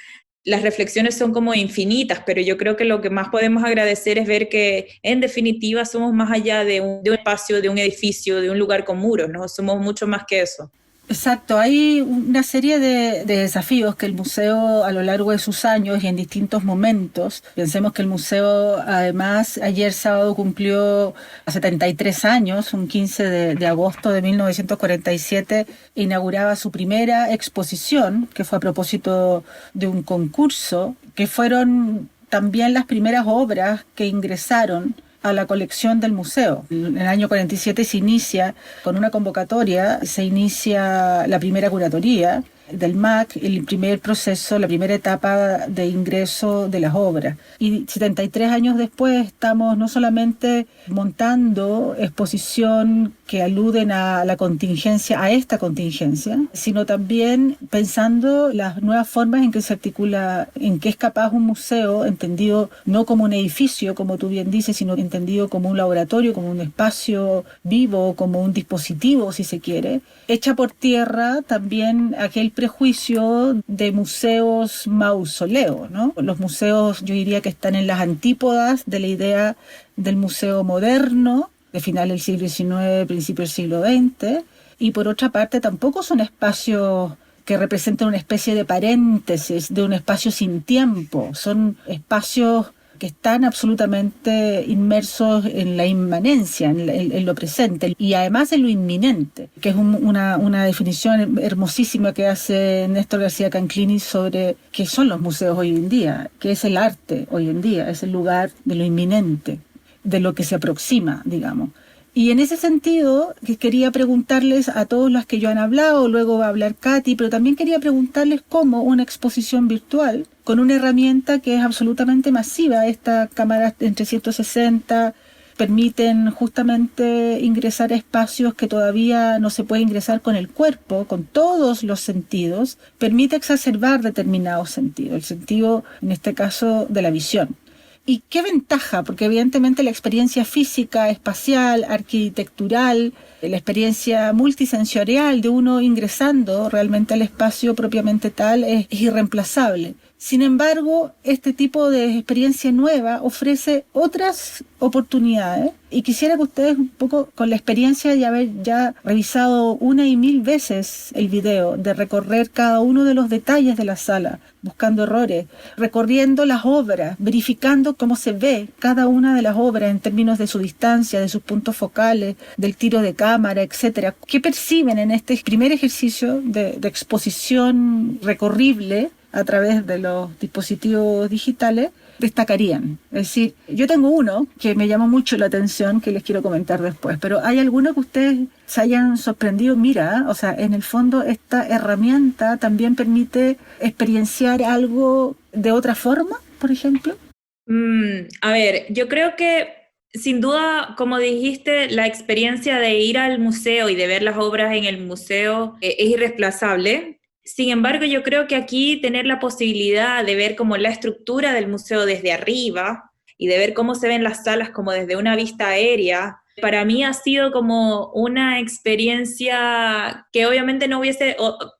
Las reflexiones son como infinitas, pero yo creo que lo que más podemos agradecer es ver que en definitiva somos más allá de un espacio, de un edificio, de un lugar con muros, ¿no? Somos mucho más que eso.
Exacto, hay una serie de desafíos que el museo a lo largo de sus años y en distintos momentos, pensemos que el museo además ayer sábado cumplió 73 años, un 15 de agosto de 1947 inauguraba su primera exposición, que fue a propósito de un concurso, que fueron también las primeras obras que ingresaron a la colección del museo. En el año 47 se inicia con una convocatoria, se inicia la primera curatoría del MAC, el primer proceso, la primera etapa de ingreso de las obras. Y 73 años después estamos no solamente montando exposición que aluden a la contingencia, a esta contingencia, sino también pensando las nuevas formas en que se articula, en que es capaz un museo, entendido no como un edificio, como tú bien dices, sino entendido como un laboratorio, como un espacio vivo, como un dispositivo, si se quiere. Echa por tierra también aquel prejuicio de museos mausoleos, ¿no? Los museos, yo diría que están en las antípodas de la idea del museo moderno, de final del siglo XIX, principio del siglo XX, y por otra parte tampoco son espacios que representan una especie de paréntesis, de un espacio sin tiempo. Son espacios que están absolutamente inmersos en la inmanencia, en lo presente, y además en lo inminente, que es una definición hermosísima que hace Néstor García Canclini sobre qué son los museos hoy en día, qué es el arte hoy en día, es el lugar de lo inminente, de lo que se aproxima, digamos. Y en ese sentido, quería preguntarles a todos los que yo han hablado, luego va a hablar Katy, pero también quería preguntarles cómo una exposición virtual, con una herramienta que es absolutamente masiva, estas cámaras en 360 permiten justamente ingresar a espacios que todavía no se puede ingresar con el cuerpo, con todos los sentidos, permite exacerbar determinados sentidos, el sentido, en este caso, de la visión. ¿Y qué ventaja? Porque evidentemente la experiencia física, espacial, arquitectural, la experiencia multisensorial de uno ingresando realmente al espacio propiamente tal es irreemplazable. Sin embargo, este tipo de experiencia nueva ofrece otras oportunidades y quisiera que ustedes un poco con la experiencia de haber ya revisado 1 y 1000 veces el video, de recorrer cada uno de los detalles de la sala, buscando errores, recorriendo las obras, verificando cómo se ve cada una de las obras en términos de su distancia, de sus puntos focales, del tiro de cámara, etcétera. ¿Qué perciben en este primer ejercicio de exposición recorrible a través de los dispositivos digitales? Destacarían. Es decir, yo tengo uno que me llamó mucho la atención, que les quiero comentar después, pero ¿hay alguno que ustedes se hayan sorprendido? Mira, o sea, en el fondo esta herramienta también permite experienciar algo de otra forma, por ejemplo.
A ver, yo creo que sin duda, como dijiste, la experiencia de ir al museo y de ver las obras en el museo es irreemplazable. Sin embargo, yo creo que aquí tener la posibilidad de ver como la estructura del museo desde arriba y de ver cómo se ven las salas como desde una vista aérea, para mí ha sido como una experiencia que obviamente no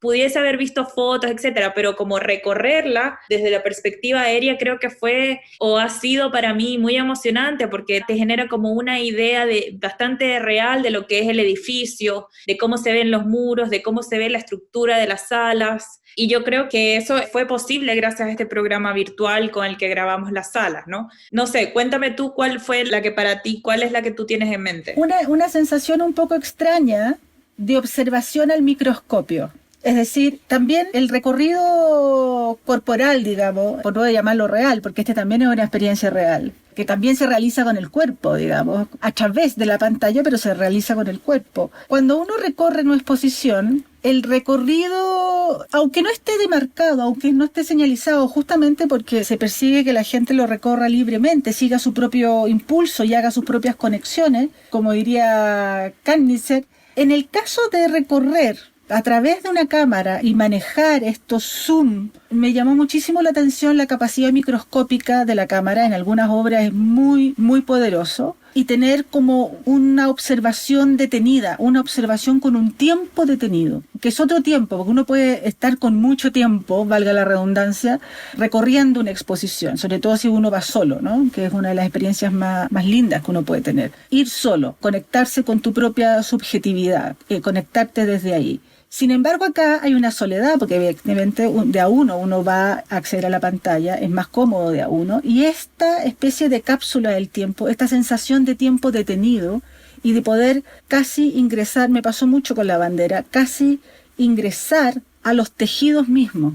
pudiese haber visto fotos, etcétera, pero como recorrerla desde la perspectiva aérea creo que fue o ha sido para mí muy emocionante porque te genera como una idea bastante real de lo que es el edificio, de cómo se ven los muros, de cómo se ve la estructura de las salas. Y yo creo que eso fue posible gracias a este programa virtual con el que grabamos las salas, ¿no? No sé, cuéntame tú cuál fue la que para ti, cuál es la que tú tienes en mente.
Una sensación un poco extraña de observación al microscopio. Es decir, también el recorrido corporal, digamos, por no llamarlo real, porque este también es una experiencia real, que también se realiza con el cuerpo, digamos, a través de la pantalla, pero se realiza con el cuerpo. Cuando uno recorre una exposición, el recorrido, aunque no esté demarcado, aunque no esté señalizado, justamente porque se persigue que la gente lo recorra libremente, siga su propio impulso y haga sus propias conexiones, como diría Cannizzet, en el caso de recorrer a través de una cámara y manejar estos zoom, me llamó muchísimo la atención la capacidad microscópica de la cámara. En algunas obras es muy, muy poderoso. Y tener como una observación detenida, una observación con un tiempo detenido, que es otro tiempo, porque uno puede estar con mucho tiempo, valga la redundancia, recorriendo una exposición, sobre todo si uno va solo, ¿no? Que es una de las experiencias más lindas que uno puede tener. Ir solo, conectarse con tu propia subjetividad, conectarte desde ahí. Sin embargo, acá hay una soledad, porque evidentemente de a uno va a acceder a la pantalla, es más cómodo de a uno, y esta especie de cápsula del tiempo, esta sensación de tiempo detenido y de poder casi ingresar, me pasó mucho con la bandera, casi ingresar a los tejidos mismos,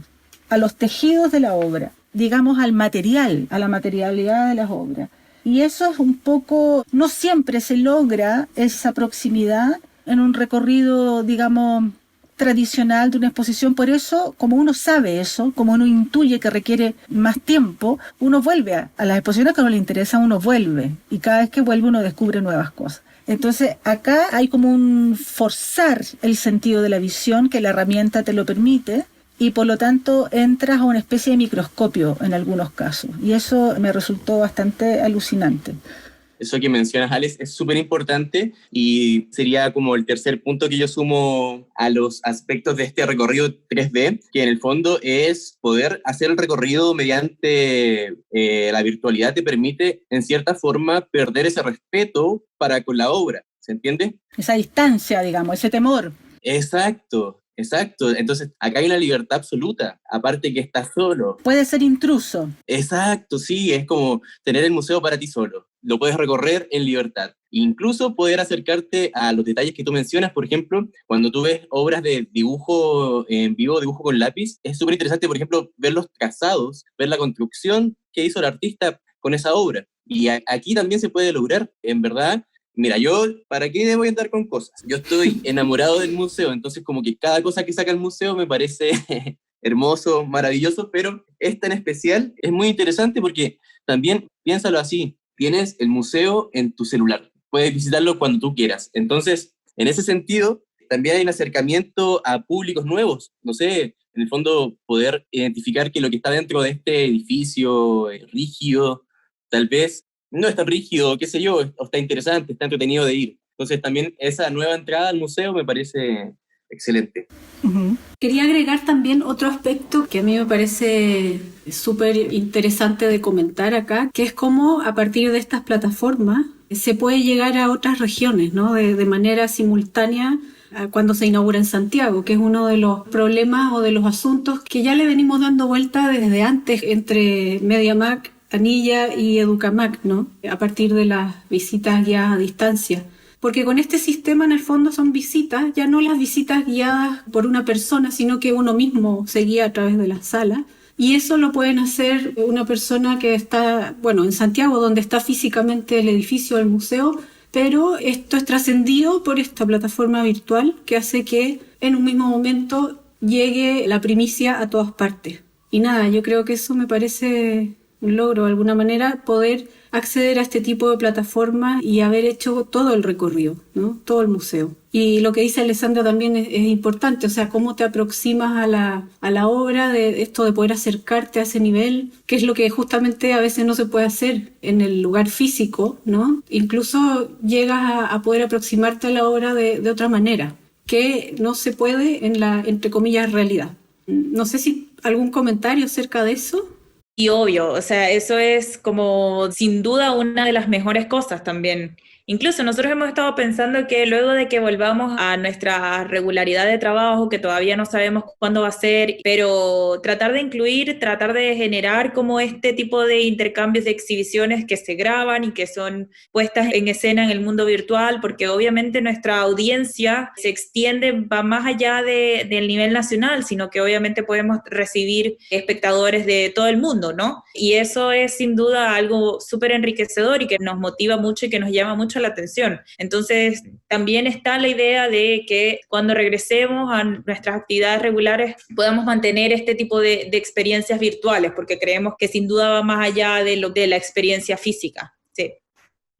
a los tejidos de la obra, digamos al material, a la materialidad de las obras. Y eso es un poco, no siempre se logra esa proximidad en un recorrido, digamos, tradicional de una exposición. Por eso, como uno sabe eso, como uno intuye que requiere más tiempo, uno vuelve a las exposiciones que a uno le interesan, uno vuelve, y cada vez que vuelve uno descubre nuevas cosas. Entonces acá hay como un forzar el sentido de la visión, que la herramienta te lo permite, y por lo tanto entras a una especie de microscopio en algunos casos, y eso me resultó bastante alucinante.
Eso que mencionas, Alex, es súper importante y sería como el tercer punto que yo sumo a los aspectos de este recorrido 3D, que en el fondo es poder hacer el recorrido mediante la virtualidad. Te permite, en cierta forma, perder ese respeto para con la obra, ¿se entiende?
Esa distancia, digamos, ese temor.
Exacto. Entonces, acá hay una libertad absoluta, aparte que estás solo.
Puede ser intruso.
Exacto, sí, es como tener el museo para ti solo. Lo puedes recorrer en libertad. Incluso poder acercarte a los detalles que tú mencionas. Por ejemplo, cuando tú ves obras de dibujo en vivo, dibujo con lápiz, es súper interesante, por ejemplo, ver los trazados, ver la construcción que hizo el artista con esa obra. Y aquí también se puede lograr, en verdad. Mira, yo, ¿para qué voy a andar con cosas? Yo estoy enamorado del museo, entonces como que cada cosa que saca el museo me parece hermoso, maravilloso, pero esta en especial es muy interesante porque también, piénsalo así, tienes el museo en tu celular, puedes visitarlo cuando tú quieras. Entonces, en ese sentido, también hay un acercamiento a públicos nuevos, no sé, en el fondo poder identificar que lo que está dentro de este edificio rígido, tal vez no es tan rígido, qué sé yo, o está interesante, está entretenido de ir. Entonces también esa nueva entrada al museo me parece excelente.
Uh-huh.
Quería agregar también otro aspecto que a mí me parece súper interesante de comentar acá, que es cómo a partir de estas plataformas se puede llegar a otras regiones, ¿no? De manera simultánea cuando se inaugura en Santiago, que es uno de los problemas o de los asuntos que ya le venimos dando vuelta desde antes entre MediaMac, Anilla y Educamac, ¿no? A partir de las visitas guiadas a distancia. Porque con este sistema en el fondo son visitas, ya no las visitas guiadas por una persona, sino que uno mismo se guía a través de la sala. Y eso lo pueden hacer una persona que está, bueno, en Santiago, donde está físicamente el edificio del museo, pero esto es trascendido por esta plataforma virtual que hace que en un mismo momento llegue la primicia a todas partes. Y nada, yo creo que eso me parece un logro de alguna manera, poder acceder a este tipo de plataformas y haber hecho todo el recorrido, ¿no? Todo el museo. Y lo que dice Alessandra también es importante, o sea, cómo te aproximas a la obra, de esto de poder acercarte a ese nivel, que es lo que justamente a veces no se puede hacer en el lugar físico, ¿no? Incluso llegas a poder aproximarte a la obra de otra manera, que no se puede en la, entre comillas, realidad. No sé si algún comentario acerca de eso.
Y obvio, o sea, eso es como sin duda una de las mejores cosas también. Incluso nosotros hemos estado pensando que luego de que volvamos a nuestra regularidad de trabajo, que todavía no sabemos cuándo va a ser, pero tratar de incluir, tratar de generar como este tipo de intercambios de exhibiciones que se graban y que son puestas en escena en el mundo virtual, porque obviamente nuestra audiencia se extiende, va más allá del nivel nacional, sino que obviamente podemos recibir espectadores de todo el mundo, ¿no? Y eso es sin duda algo súper enriquecedor y que nos motiva mucho y que nos llama mucho la atención. Entonces, también está la idea de que cuando regresemos a nuestras actividades regulares podamos mantener este tipo de experiencias virtuales, porque creemos que sin duda va más allá de la experiencia física. Sí.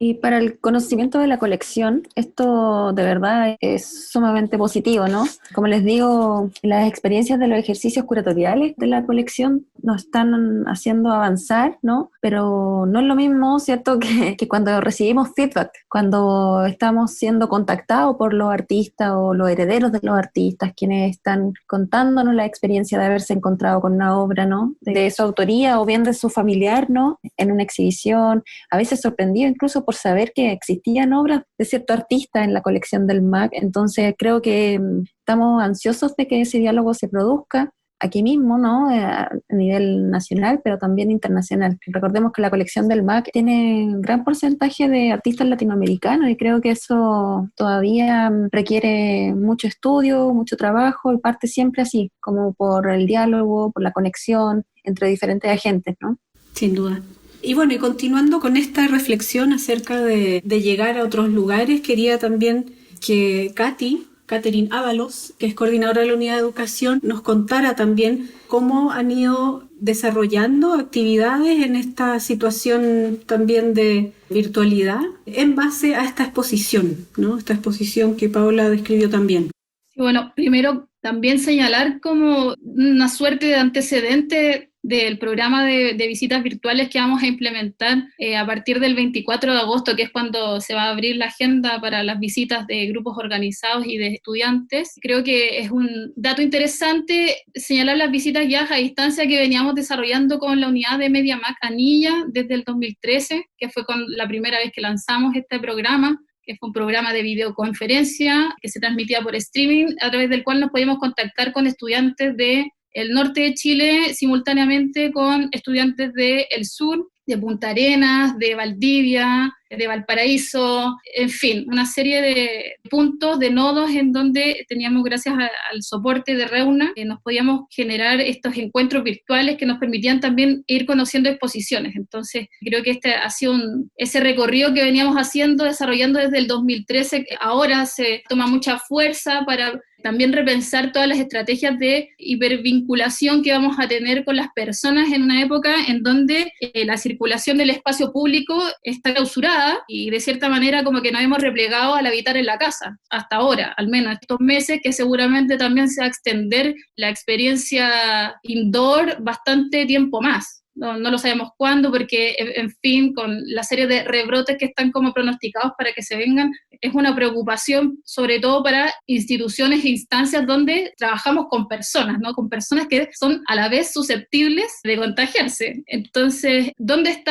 Y para el conocimiento de la colección, esto de verdad es sumamente positivo, ¿no? Como les digo, las experiencias de los ejercicios curatoriales de la colección nos están haciendo avanzar, ¿no? Pero no es lo mismo, ¿cierto?, que cuando recibimos feedback, cuando estamos siendo contactados por los artistas o los herederos de los artistas, quienes están contándonos la experiencia de haberse encontrado con una obra, ¿no?, de su autoría o bien de su familiar, ¿no?, en una exhibición, a veces sorprendido incluso por saber que existían obras de cierto artista en la colección del MAC. Entonces creo que estamos ansiosos de que ese diálogo se produzca aquí mismo, ¿no?, a nivel nacional, pero también internacional. Recordemos que la colección del MAC tiene un gran porcentaje de artistas latinoamericanos y creo que eso todavía requiere mucho estudio, mucho trabajo y parte siempre así, como por el diálogo, por la conexión entre diferentes agentes, ¿no?
Sin duda. Y bueno, y continuando con esta reflexión acerca de llegar a otros lugares, quería también que Katy Catherine Ábalos, que es coordinadora de la Unidad de Educación, nos contara también cómo han ido desarrollando actividades en esta situación también de virtualidad en base a esta exposición, ¿no? Esta exposición que Paola describió también.
Bueno, primero también señalar como una suerte de antecedente del programa de visitas virtuales que vamos a implementar a partir del 24 de agosto, que es cuando se va a abrir la agenda para las visitas de grupos organizados y de estudiantes. Creo que es un dato interesante señalar las visitas guiadas a distancia que veníamos desarrollando con la unidad de MediaMac Anilla desde el 2013, que fue la primera vez que lanzamos este programa, que fue un programa de videoconferencia que se transmitía por streaming, a través del cual nos podíamos contactar con estudiantes del norte de Chile simultáneamente con estudiantes del sur, de Punta Arenas, de Valdivia, de Valparaíso, en fin, una serie de puntos, de nodos en donde teníamos, gracias al soporte de Reuna, nos podíamos generar estos encuentros virtuales que nos permitían también ir conociendo exposiciones. Entonces, creo que este ha sido ese recorrido que veníamos haciendo, desarrollando desde el 2013, que ahora se toma mucha fuerza para también repensar todas las estrategias de hipervinculación que vamos a tener con las personas en una época en donde la circulación del espacio público está clausurada y de cierta manera como que nos hemos replegado al habitar en la casa, hasta ahora, al menos estos meses, que seguramente también se va a extender la experiencia indoor bastante tiempo más. No lo sabemos cuándo, porque, en fin, con la serie de rebrotes que están como pronosticados para que se vengan, es una preocupación sobre todo para instituciones e instancias donde trabajamos con personas, ¿no? Con personas que son a la vez susceptibles de contagiarse. Entonces, ¿dónde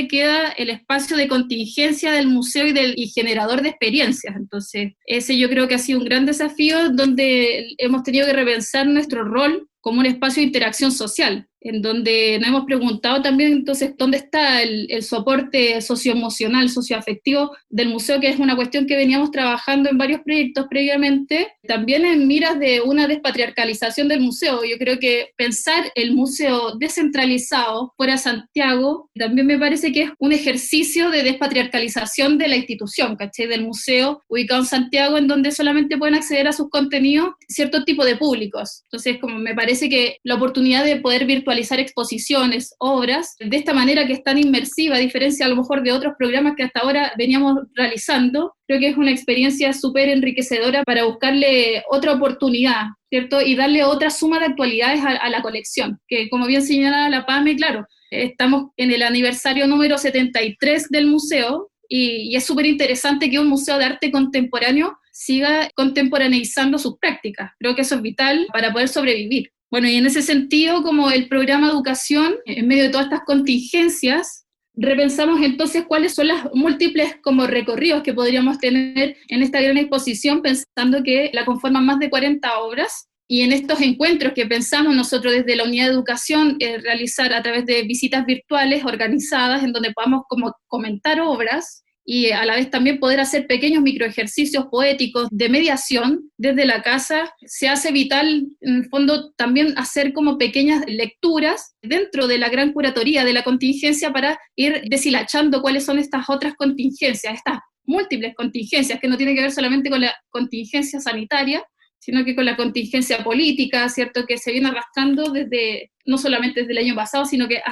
queda el espacio de contingencia del museo y generador de experiencias? Entonces, ese yo creo que ha sido un gran desafío donde hemos tenido que repensar nuestro rol como un espacio de interacción social, en donde nos hemos preguntado también, entonces, ¿dónde está el soporte socioemocional, socioafectivo del museo? Que es una cuestión que veníamos trabajando en varios proyectos previamente, también en miras de una despatriarcalización del museo. Yo creo que pensar el museo descentralizado fuera Santiago también me parece que es un ejercicio de despatriarcalización de la institución, ¿cachai? Del museo ubicado en Santiago, en donde solamente pueden acceder a sus contenidos cierto tipo de públicos. Entonces, como me parece que la oportunidad de poder virtualizar exposiciones, obras, de esta manera que es tan inmersiva, a diferencia a lo mejor de otros programas que hasta ahora veníamos realizando, creo que es una experiencia súper enriquecedora para buscarle otra oportunidad, ¿cierto? Y darle otra suma de actualidades a la colección, que como bien señala la PAME, claro, estamos en el aniversario número 73 del museo, y es súper interesante que un museo de arte contemporáneo siga contemporaneizando sus prácticas. Creo que eso es vital para poder sobrevivir. Bueno, y en ese sentido, como el programa de educación, en medio de todas estas contingencias, repensamos entonces cuáles son las múltiples como recorridos que podríamos tener en esta gran exposición, pensando que la conforman más de 40 obras, y en estos encuentros que pensamos nosotros desde la unidad de educación realizar a través de visitas virtuales organizadas, en donde podamos como comentar obras, y a la vez también poder hacer pequeños microejercicios poéticos de mediación desde la casa. Se hace vital, en el fondo, también hacer como pequeñas lecturas dentro de la gran curatoría de la contingencia para ir deshilachando cuáles son estas otras contingencias, estas múltiples contingencias, que no tienen que ver solamente con la contingencia sanitaria, sino que con la contingencia política, ¿cierto?, que se viene arrastrando no solamente desde el año pasado, sino que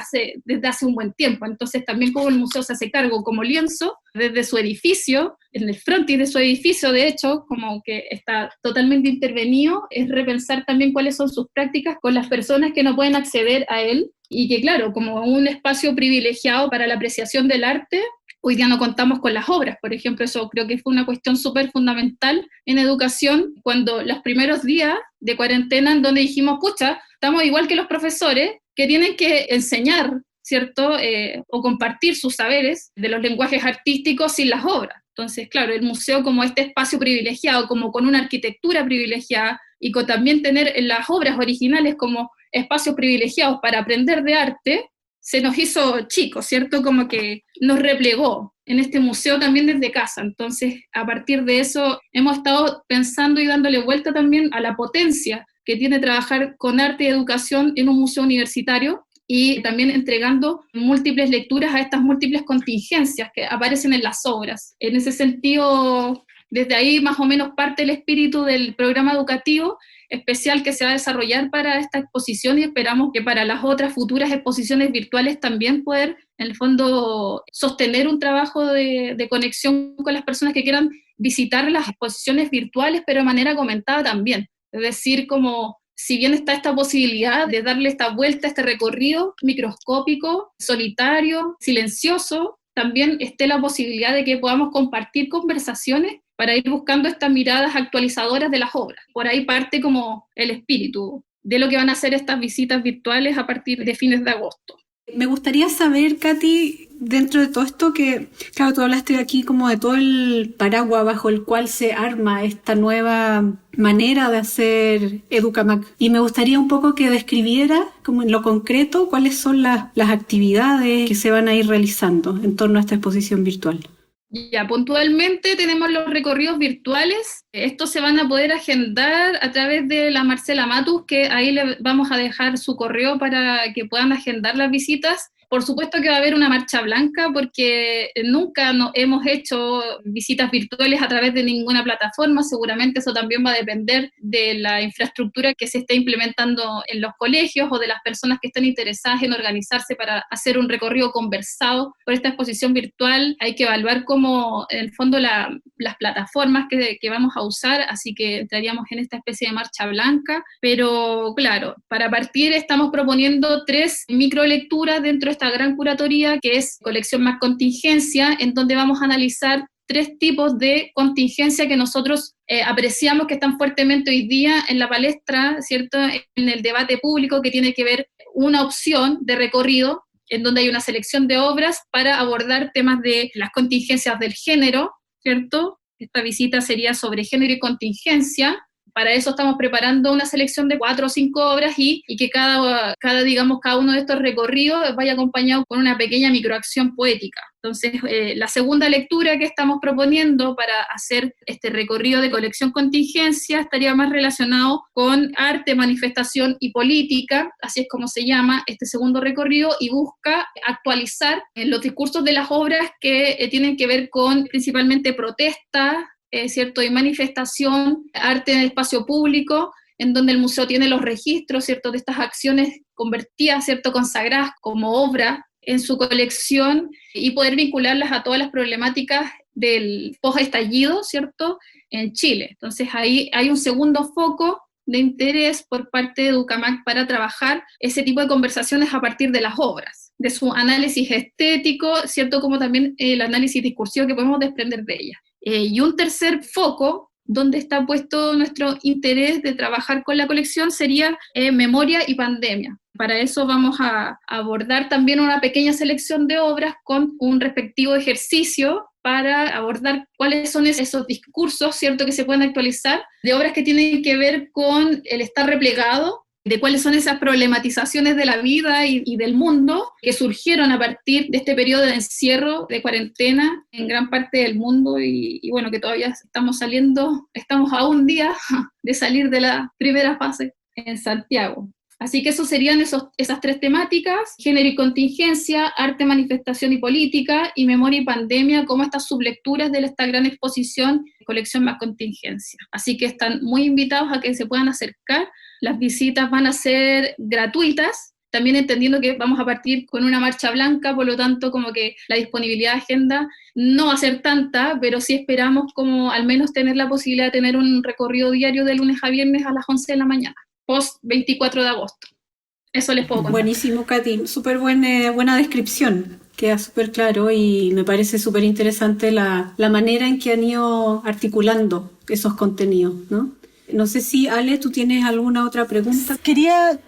desde hace un buen tiempo. Entonces también como el museo se hace cargo como lienzo desde su edificio, en el frontis de su edificio, de hecho, como que está totalmente intervenido, es repensar también cuáles son sus prácticas con las personas que no pueden acceder a él, y que claro, como un espacio privilegiado para la apreciación del arte, hoy día no contamos con las obras, por ejemplo. Eso creo que fue una cuestión súper fundamental en educación, cuando los primeros días de cuarentena, en donde dijimos, pucha, estamos igual que los profesores, que tienen que enseñar, ¿cierto?, o compartir sus saberes de los lenguajes artísticos sin las obras. Entonces, claro, el museo como este espacio privilegiado, como con una arquitectura privilegiada, y con también tener las obras originales como espacios privilegiados para aprender de arte, se nos hizo chico, ¿cierto? Como que nos replegó en este museo también desde casa. Entonces, a partir de eso, hemos estado pensando y dándole vuelta también a la potencia que tiene trabajar con arte y educación en un museo universitario, y también entregando múltiples lecturas a estas múltiples contingencias que aparecen en las obras. En ese sentido, Desde ahí más o menos parte el espíritu del programa educativo especial que se va a desarrollar para esta exposición, y esperamos que para las otras futuras exposiciones virtuales también poder, en el fondo, sostener un trabajo de conexión con las personas que quieran visitar las exposiciones virtuales, pero de manera comentada también. Es decir, como si bien está esta posibilidad de darle esta vuelta, este recorrido microscópico, solitario, silencioso, también esté la posibilidad de que podamos compartir conversaciones para ir buscando estas miradas actualizadoras de las obras. Por ahí parte como el espíritu de lo que van a hacer estas visitas virtuales a partir de fines de agosto.
Me gustaría saber, Katy, dentro de todo esto que, claro, tú hablaste aquí como de todo el paraguas bajo el cual se arma esta nueva manera de hacer Educamac. Y me gustaría un poco que describiera, como en lo concreto, cuáles son las actividades que se van a ir realizando en torno a esta exposición virtual.
Ya, puntualmente tenemos los recorridos virtuales. Estos se van a poder agendar a través de la Marcela Matus, que ahí le vamos a dejar su correo para que puedan agendar las visitas. Por supuesto que va a haber una marcha blanca, porque nunca hemos hecho visitas virtuales a través de ninguna plataforma. Seguramente eso también va a depender de la infraestructura que se esté implementando en los colegios o de las personas que estén interesadas en organizarse para hacer un recorrido conversado por esta exposición virtual. Hay que evaluar cómo, en el fondo, las plataformas que vamos a usar, así que entraríamos en esta especie de marcha blanca. Pero claro, para partir estamos proponiendo 3 microlecturas dentro de esta gran curatoría, que es Colección más Contingencia, en donde vamos a analizar 3 tipos de contingencia que nosotros apreciamos que están fuertemente hoy día en la palestra, ¿cierto?, en el debate público, que tiene que ver una opción de recorrido en donde hay una selección de obras para abordar temas de las contingencias del género, ¿cierto? Esta visita sería sobre género y contingencia. Para eso estamos preparando una selección de 4 o 5 obras y que cada uno de estos recorridos vaya acompañado con una pequeña microacción poética. Entonces, la segunda lectura que estamos proponiendo para hacer este recorrido de colección contingencia estaría más relacionado con arte, manifestación y política, así es como se llama este segundo recorrido, y busca actualizar los discursos de las obras que tienen que ver con principalmente protesta, ¿cierto?, y manifestación, arte en el espacio público, en donde el museo tiene los registros, ¿cierto?, de estas acciones convertidas, ¿cierto?, consagradas como obra en su colección, y poder vincularlas a todas las problemáticas del post-estallido, ¿cierto?, en Chile. Entonces ahí hay un segundo foco de interés por parte de Educamac para trabajar ese tipo de conversaciones a partir de las obras, de su análisis estético, ¿cierto?, como también el análisis discursivo que podemos desprender de ellas. Y un tercer foco, donde está puesto nuestro interés de trabajar con la colección, sería memoria y pandemia. Para eso vamos a abordar también una pequeña selección de obras con un respectivo ejercicio para abordar cuáles son esos discursos, ¿cierto?, que se pueden actualizar, de obras que tienen que ver con el estar replegado, de cuáles son esas problematizaciones de la vida y del mundo que surgieron a partir de este periodo de encierro, de cuarentena en gran parte del mundo, y bueno, que todavía estamos a un día de salir de la primera fase en Santiago. Así que eso serían esas 3 temáticas: género y contingencia, arte, manifestación y política, y memoria y pandemia, como estas sublecturas de esta gran exposición, colección más contingencia. Así que están muy invitados a que se puedan acercar. Las visitas van a ser gratuitas, también entendiendo que vamos a partir con una marcha blanca, por lo tanto como que la disponibilidad de agenda no va a ser tanta, pero sí esperamos como al menos tener la posibilidad de tener un recorrido diario de lunes a viernes a las 11 de la mañana, post 24 de agosto. Eso les puedo contar.
Buenísimo, Katy. Súper buena descripción. Queda súper claro y me parece súper interesante la manera en que han ido articulando esos contenidos, ¿no? No sé si, Ale, ¿tú tienes alguna otra pregunta?
Quería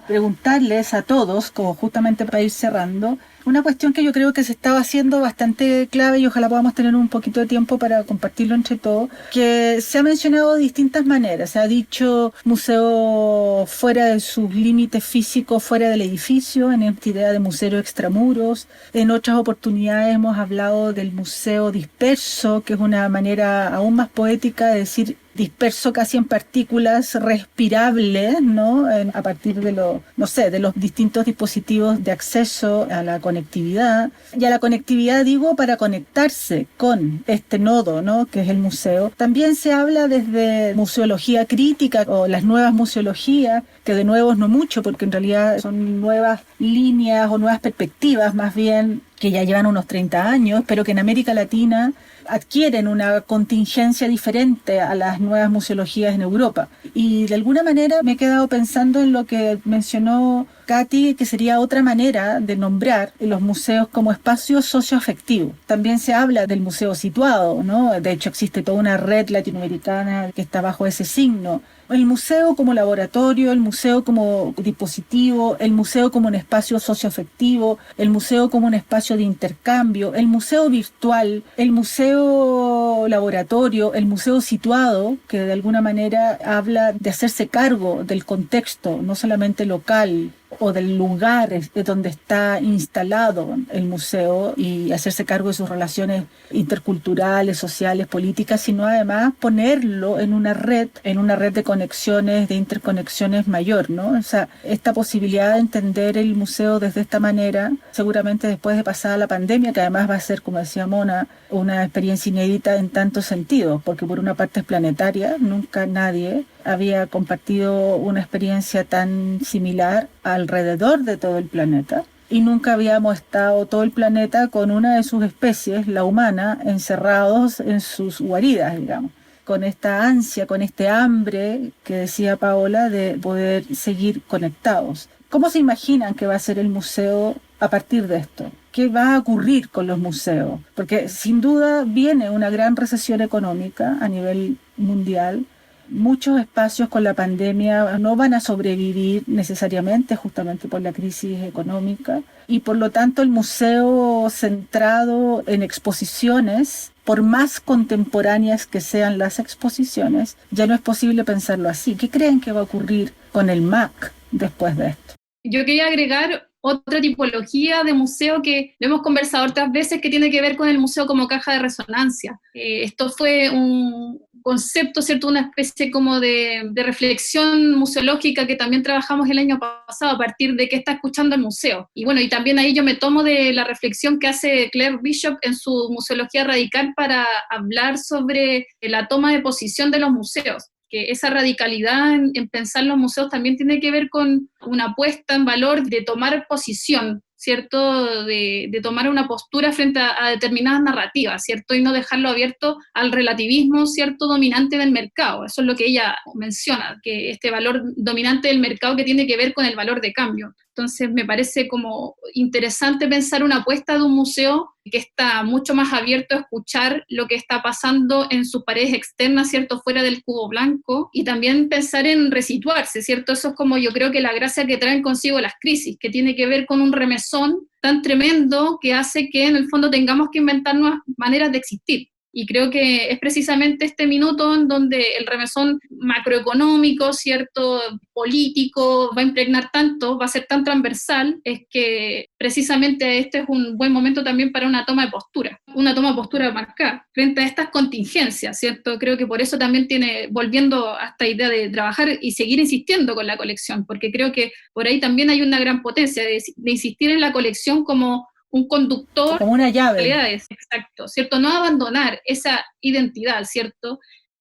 preguntarles a todos, como justamente para ir cerrando, una cuestión que yo creo que se estaba haciendo bastante clave, y ojalá podamos tener un poquito de tiempo para compartirlo entre todos, que se ha mencionado de distintas maneras. Se ha dicho museo fuera de sus límites físicos, fuera del edificio, en esta idea de museo extramuros. En otras oportunidades hemos hablado del museo disperso, que es una manera aún más poética de decir disperso casi en partículas respirables, ¿no? A partir de de los distintos dispositivos de acceso a la conectividad. Y a la conectividad digo para conectarse con este nodo, ¿no? Que es el museo. También se habla desde museología crítica o las nuevas museologías, que de nuevo no mucho, porque en realidad son nuevas líneas o nuevas perspectivas más bien, que ya llevan unos 30 años, pero que en América Latina adquieren una contingencia diferente a las nuevas museologías en Europa. Y de alguna manera me he quedado pensando en lo que mencionó Katy, que sería otra manera de nombrar los museos como espacios socioafectivos. También se habla del museo situado, ¿no? De hecho existe toda una red latinoamericana que está bajo ese signo. El museo como laboratorio, el museo como dispositivo, el museo como un espacio socioafectivo, el museo como un espacio de intercambio, el museo virtual, el museo laboratorio, el museo situado, que de alguna manera habla de hacerse cargo del contexto, no solamente local, o del lugar donde está instalado el museo y hacerse cargo de sus relaciones interculturales, sociales, políticas, sino además ponerlo en una red de conexiones, de interconexiones mayor, ¿no? O sea, esta posibilidad de entender el museo desde esta manera, seguramente después de pasada la pandemia, que además va a ser, como decía Mona, una experiencia inédita en tantos sentidos, porque por una parte es planetaria, nunca nadie había compartido una experiencia tan similar alrededor de todo el planeta y nunca habíamos estado todo el planeta con una de sus especies, la humana, encerrados en sus guaridas, digamos, con esta ansia, con este hambre que decía Paola de poder seguir conectados. ¿Cómo se imaginan que va a ser el museo a partir de esto? ¿Qué va a ocurrir con los museos? Porque sin duda viene una gran recesión económica a nivel mundial. Muchos espacios con la pandemia no van a sobrevivir necesariamente justamente por la crisis económica y por lo tanto el museo centrado en exposiciones, por más contemporáneas que sean las exposiciones, ya no es posible pensarlo así. ¿Qué creen que va a ocurrir con el MAC después de esto?
Yo quería agregar otra tipología de museo que lo hemos conversado otras veces, que tiene que ver con el museo como caja de resonancia. Esto fue un concepto, ¿cierto? Una especie como de reflexión museológica que también trabajamos el año pasado a partir de qué está escuchando el museo. Y bueno, y también ahí yo me tomo de la reflexión que hace Claire Bishop en su Museología Radical para hablar sobre la toma de posición de los museos, que esa radicalidad en pensar los museos también tiene que ver con una puesta en valor de tomar posición, ¿cierto? De tomar una postura frente a determinadas narrativas, ¿cierto? Y no dejarlo abierto al relativismo, ¿cierto? Dominante del mercado. Eso es lo que ella menciona, que este valor dominante del mercado que tiene que ver con el valor de cambio. Entonces me parece como interesante pensar una apuesta de un museo que está mucho más abierto a escuchar lo que está pasando en sus paredes externas, ¿cierto? Fuera del cubo blanco, y también pensar en resituarse, ¿cierto? Eso es como yo creo que la gracia que traen consigo las crisis, que tiene que ver con un remesón tan tremendo que hace que en el fondo tengamos que inventar nuevas maneras de existir. Y creo que es precisamente este minuto en donde el remesón macroeconómico, ¿cierto?, político, va a impregnar tanto, va a ser tan transversal, es que precisamente este es un buen momento también para una toma de postura marcada, frente a estas contingencias, ¿cierto? Creo que por eso también volviendo a esta idea de trabajar y seguir insistiendo con la colección, porque creo que por ahí también hay una gran potencia de insistir en la colección como un conductor,
como una llave.
Exacto, ¿cierto? No abandonar esa identidad, ¿cierto?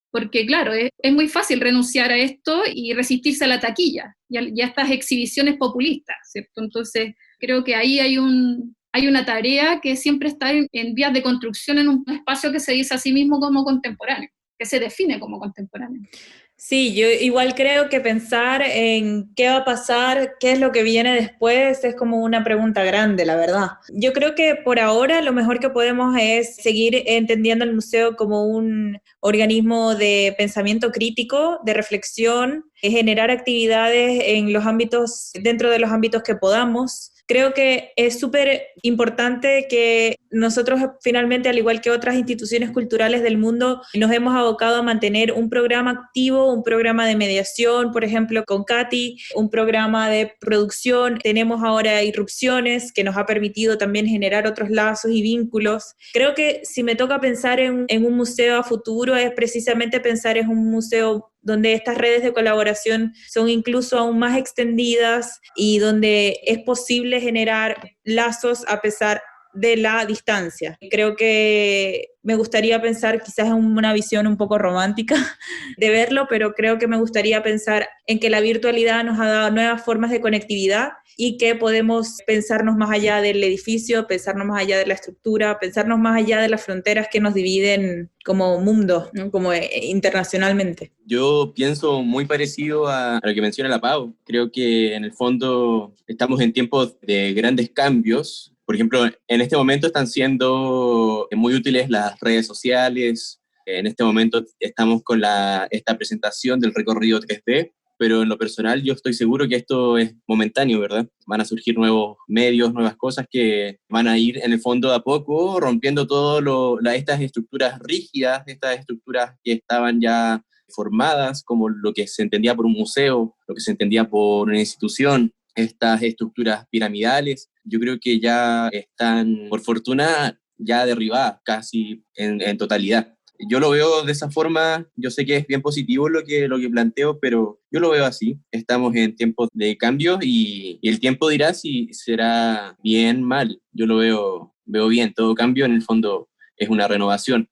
Porque claro, es muy fácil renunciar a esto y resistirse a la taquilla y a estas exhibiciones populistas, ¿cierto? Entonces creo que ahí hay una tarea que siempre está en vías de construcción en un espacio que se dice a sí mismo como contemporáneo, que se define como contemporáneo.
Sí, yo igual creo que pensar en qué va a pasar, qué es lo que viene después, es como una pregunta grande, la verdad. Yo creo que por ahora lo mejor que podemos es seguir entendiendo el museo como un organismo de pensamiento crítico, de reflexión, generar actividades dentro de los ámbitos que podamos. Creo que es súper importante que nosotros finalmente, al igual que otras instituciones culturales del mundo, nos hemos abocado a mantener un programa activo, un programa de mediación, por ejemplo, con Katy, un programa de producción. Tenemos ahora Irrupciones, que nos ha permitido también generar otros lazos y vínculos. Creo que si me toca pensar en un museo a futuro, es precisamente pensar en un museo donde estas redes de colaboración son incluso aún más extendidas y donde es posible generar lazos a pesar de la distancia. Creo que me gustaría pensar quizás en una visión un poco romántica de verlo, pero creo que me gustaría pensar en que la virtualidad nos ha dado nuevas formas de conectividad y que podemos pensarnos más allá del edificio, pensarnos más allá de la estructura, pensarnos más allá de las fronteras que nos dividen como mundo, ¿no? Como internacionalmente.
Yo pienso muy parecido a lo que menciona la Pau. Creo que en el fondo estamos en tiempos de grandes cambios. Por ejemplo, en este momento están siendo muy útiles las redes sociales. En este momento estamos con esta presentación del recorrido 3D, pero en lo personal yo estoy seguro que esto es momentáneo, ¿verdad? Van a surgir nuevos medios, nuevas cosas que van a ir en el fondo a poco rompiendo estas estructuras rígidas, estas estructuras que estaban ya formadas, como lo que se entendía por un museo, lo que se entendía por una institución. Estas estructuras piramidales, yo creo que ya están, por fortuna, ya derribadas casi en totalidad. Yo lo veo de esa forma. Yo sé que es bien positivo lo que planteo, pero yo lo veo así. Estamos en tiempos de cambio y el tiempo dirá si será bien, mal. Yo lo veo bien. Todo cambio en el fondo es una renovación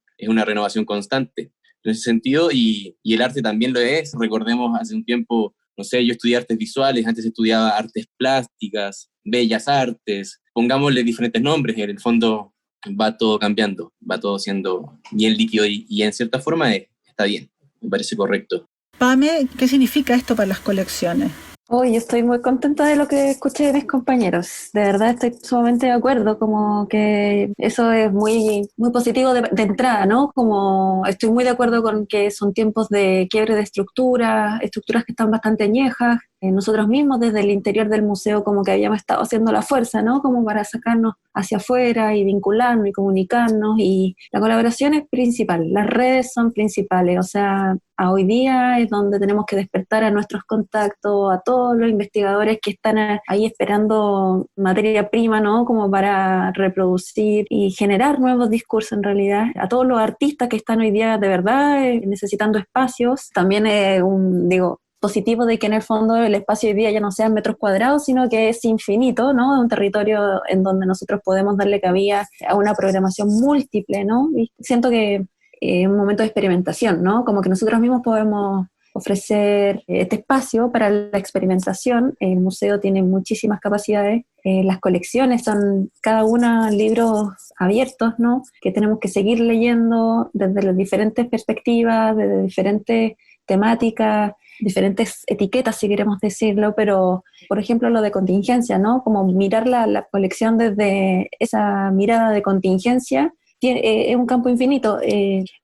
constante en ese sentido, y el arte también lo es. Recordemos hace un tiempo, no sé, yo estudié artes visuales, antes estudiaba artes plásticas, bellas artes, pongámosle diferentes nombres, en el fondo va todo cambiando, va todo siendo bien líquido y en cierta forma está bien, me parece correcto.
Pame, ¿qué significa esto para las colecciones?
Hoy estoy muy contenta de lo que escuché de mis compañeros. De verdad estoy sumamente de acuerdo, como que eso es muy, muy positivo de entrada, ¿no? Como estoy muy de acuerdo con que son tiempos de quiebre de estructuras que están bastante añejas. Nosotros mismos desde el interior del museo como que habíamos estado haciendo la fuerza, ¿no? Como para sacarnos hacia afuera y vincularnos y comunicarnos, y la colaboración es principal, las redes son principales, o sea, a hoy día es donde tenemos que despertar a nuestros contactos, a todos los investigadores que están ahí esperando materia prima, ¿no? Como para reproducir y generar nuevos discursos en realidad, a todos los artistas que están hoy día de verdad necesitando espacios. También positivo de que en el fondo el espacio hoy día ya no sea en metros cuadrados, sino que es infinito, ¿no? Es un territorio en donde nosotros podemos darle cabida a una programación múltiple, ¿no? Y siento que es un momento de experimentación, ¿no? Como que nosotros mismos podemos ofrecer este espacio para la experimentación. El museo tiene muchísimas capacidades, las colecciones son cada una libros abiertos, ¿no? Que tenemos que seguir leyendo desde las diferentes perspectivas, desde diferentes temáticas, diferentes etiquetas, si queremos decirlo, pero, por ejemplo, lo de contingencia, ¿no? Como mirar la colección desde esa mirada de contingencia, es un campo infinito.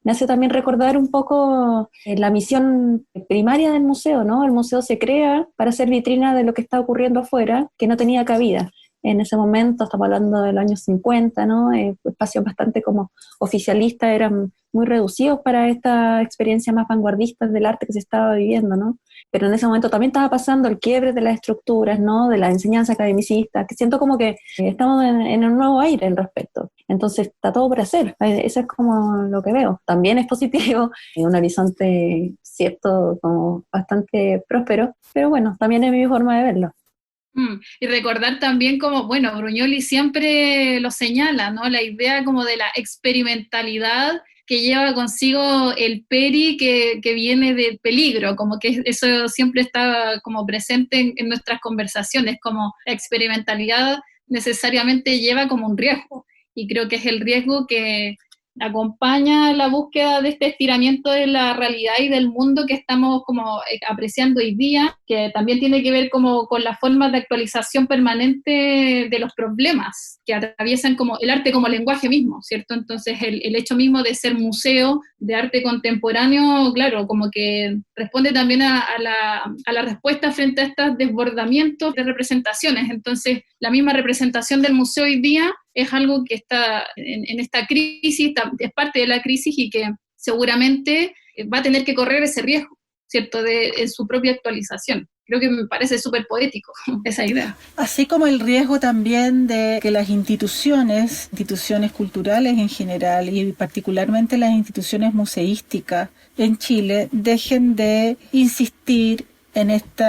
Me hace también recordar un poco la misión primaria del museo, ¿no? El museo se crea para ser vitrina de lo que está ocurriendo afuera, que no tenía cabida. En ese momento, estamos hablando del año 50, ¿no? Espacios bastante como oficialistas eran muy reducidos para esta experiencia más vanguardista del arte que se estaba viviendo, ¿no? Pero en ese momento también estaba pasando el quiebre de las estructuras, ¿no? De la enseñanza academicista, que siento como que estamos en un nuevo aire al respecto. Entonces está todo por hacer. Eso es como lo que veo. También es positivo, un horizonte cierto, como bastante próspero, pero bueno, también es mi forma de verlo.
Y recordar también como, bueno, Brugnoli siempre lo señala, ¿no? La idea como de la experimentalidad que lleva consigo el peri que viene del peligro, como que eso siempre está como presente en nuestras conversaciones, como la experimentalidad necesariamente lleva como un riesgo, y creo que es el riesgo que acompaña la búsqueda de este estiramiento de la realidad y del mundo que estamos como apreciando hoy día, que también tiene que ver como con las formas de actualización permanente de los problemas que atraviesan como el arte como lenguaje mismo, ¿cierto? Entonces el hecho mismo de ser museo de arte contemporáneo, claro, como que responde también a la respuesta frente a estos desbordamientos de representaciones. Entonces la misma representación del museo hoy día es algo que está en esta crisis, es parte de la crisis y que seguramente va a tener que correr ese riesgo, ¿cierto?, en su propia actualización. Creo que me parece súper poético esa idea.
Así como el riesgo también de que las instituciones culturales en general y particularmente las instituciones museísticas en Chile dejen de insistir en este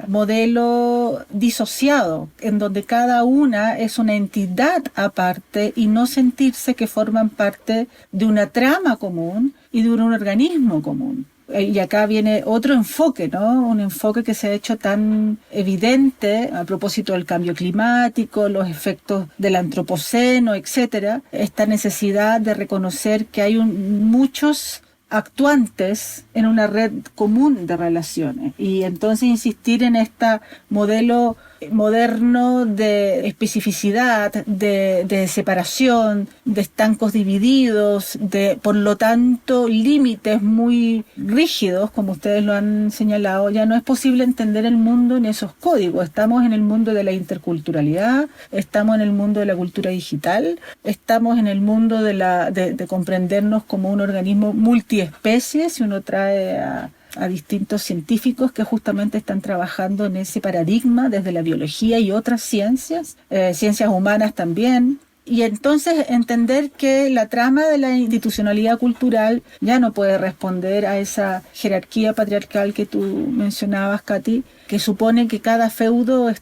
modelo disociado, en donde cada una es una entidad aparte y no sentirse que forman parte de una trama común y de un organismo común. Y acá viene otro enfoque, ¿no? Un enfoque que se ha hecho tan evidente a propósito del cambio climático, los efectos del antropoceno, etcétera. Esta necesidad de reconocer que hay muchos actuantes en una red común de relaciones y entonces insistir en este modelo moderno de especificidad, de separación, de estancos divididos, de por lo tanto límites muy rígidos, como ustedes lo han señalado. Ya no es posible entender el mundo en esos códigos. Estamos en el mundo de la interculturalidad, estamos en el mundo de la cultura digital, estamos en el mundo de comprendernos como un organismo multiespecie, si uno trae a distintos científicos que justamente están trabajando en ese paradigma desde la biología y otras ciencias, ciencias humanas también. Y entonces entender que la trama de la institucionalidad cultural ya no puede responder a esa jerarquía patriarcal que tú mencionabas, Katy, que supone que cada feudo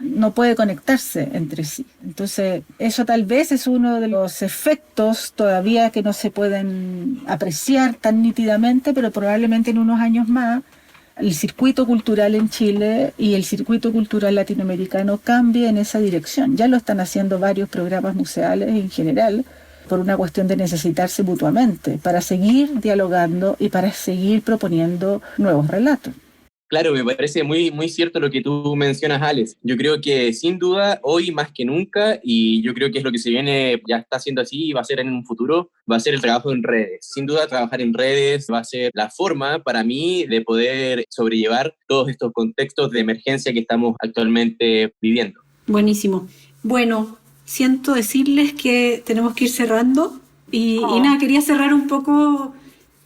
no puede conectarse entre sí. Entonces, eso tal vez es uno de los efectos todavía que no se pueden apreciar tan nítidamente, pero probablemente en unos años más el circuito cultural en Chile y el circuito cultural latinoamericano cambie en esa dirección. Ya lo están haciendo varios programas museales en general por una cuestión de necesitarse mutuamente para seguir dialogando y para seguir proponiendo nuevos relatos.
Claro, me parece muy, muy cierto lo que tú mencionas, Alex. Yo creo que sin duda hoy más que nunca, y yo creo que es lo que se viene, ya está siendo así y va a ser en un futuro, va a ser el trabajo en redes. Sin duda trabajar en redes va a ser la forma para mí de poder sobrellevar todos estos contextos de emergencia que estamos actualmente viviendo.
Buenísimo. Bueno, siento decirles que tenemos que ir cerrando y nada, quería cerrar un poco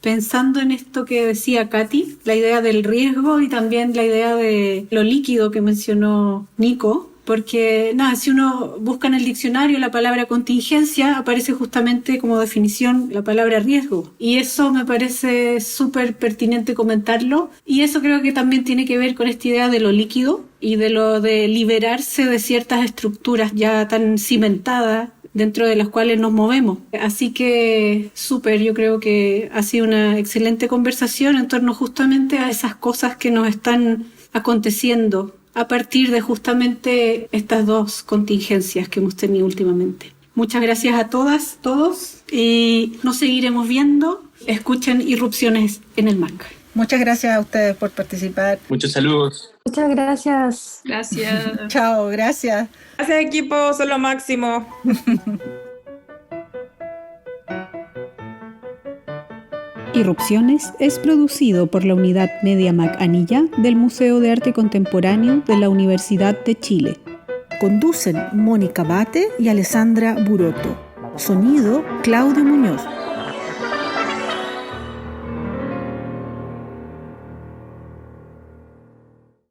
pensando en esto que decía Katy, la idea del riesgo y también la idea de lo líquido que mencionó Nico, porque nada, si uno busca en el diccionario la palabra contingencia, aparece justamente como definición la palabra riesgo. Y eso me parece súper pertinente comentarlo. Y eso creo que también tiene que ver con esta idea de lo líquido y de lo de liberarse de ciertas estructuras ya tan cimentadas dentro de las cuales nos movemos. Así que súper, yo creo que ha sido una excelente conversación en torno justamente a esas cosas que nos están aconteciendo a partir de justamente estas dos contingencias que hemos tenido últimamente. Muchas gracias a todas, todos, y nos seguiremos viendo. Escuchen Irrupciones en el MAC.
Muchas gracias a ustedes por participar.
Muchos saludos.
Muchas gracias.
Gracias.
Chao, gracias.
Gracias, equipo, son lo máximo.
Irrupciones es producido por la Unidad Media MAC Anilla del Museo de Arte Contemporáneo de la Universidad de Chile.
Conducen Mónica Bate y Alessandra Buroto. Sonido, Claudio Muñoz.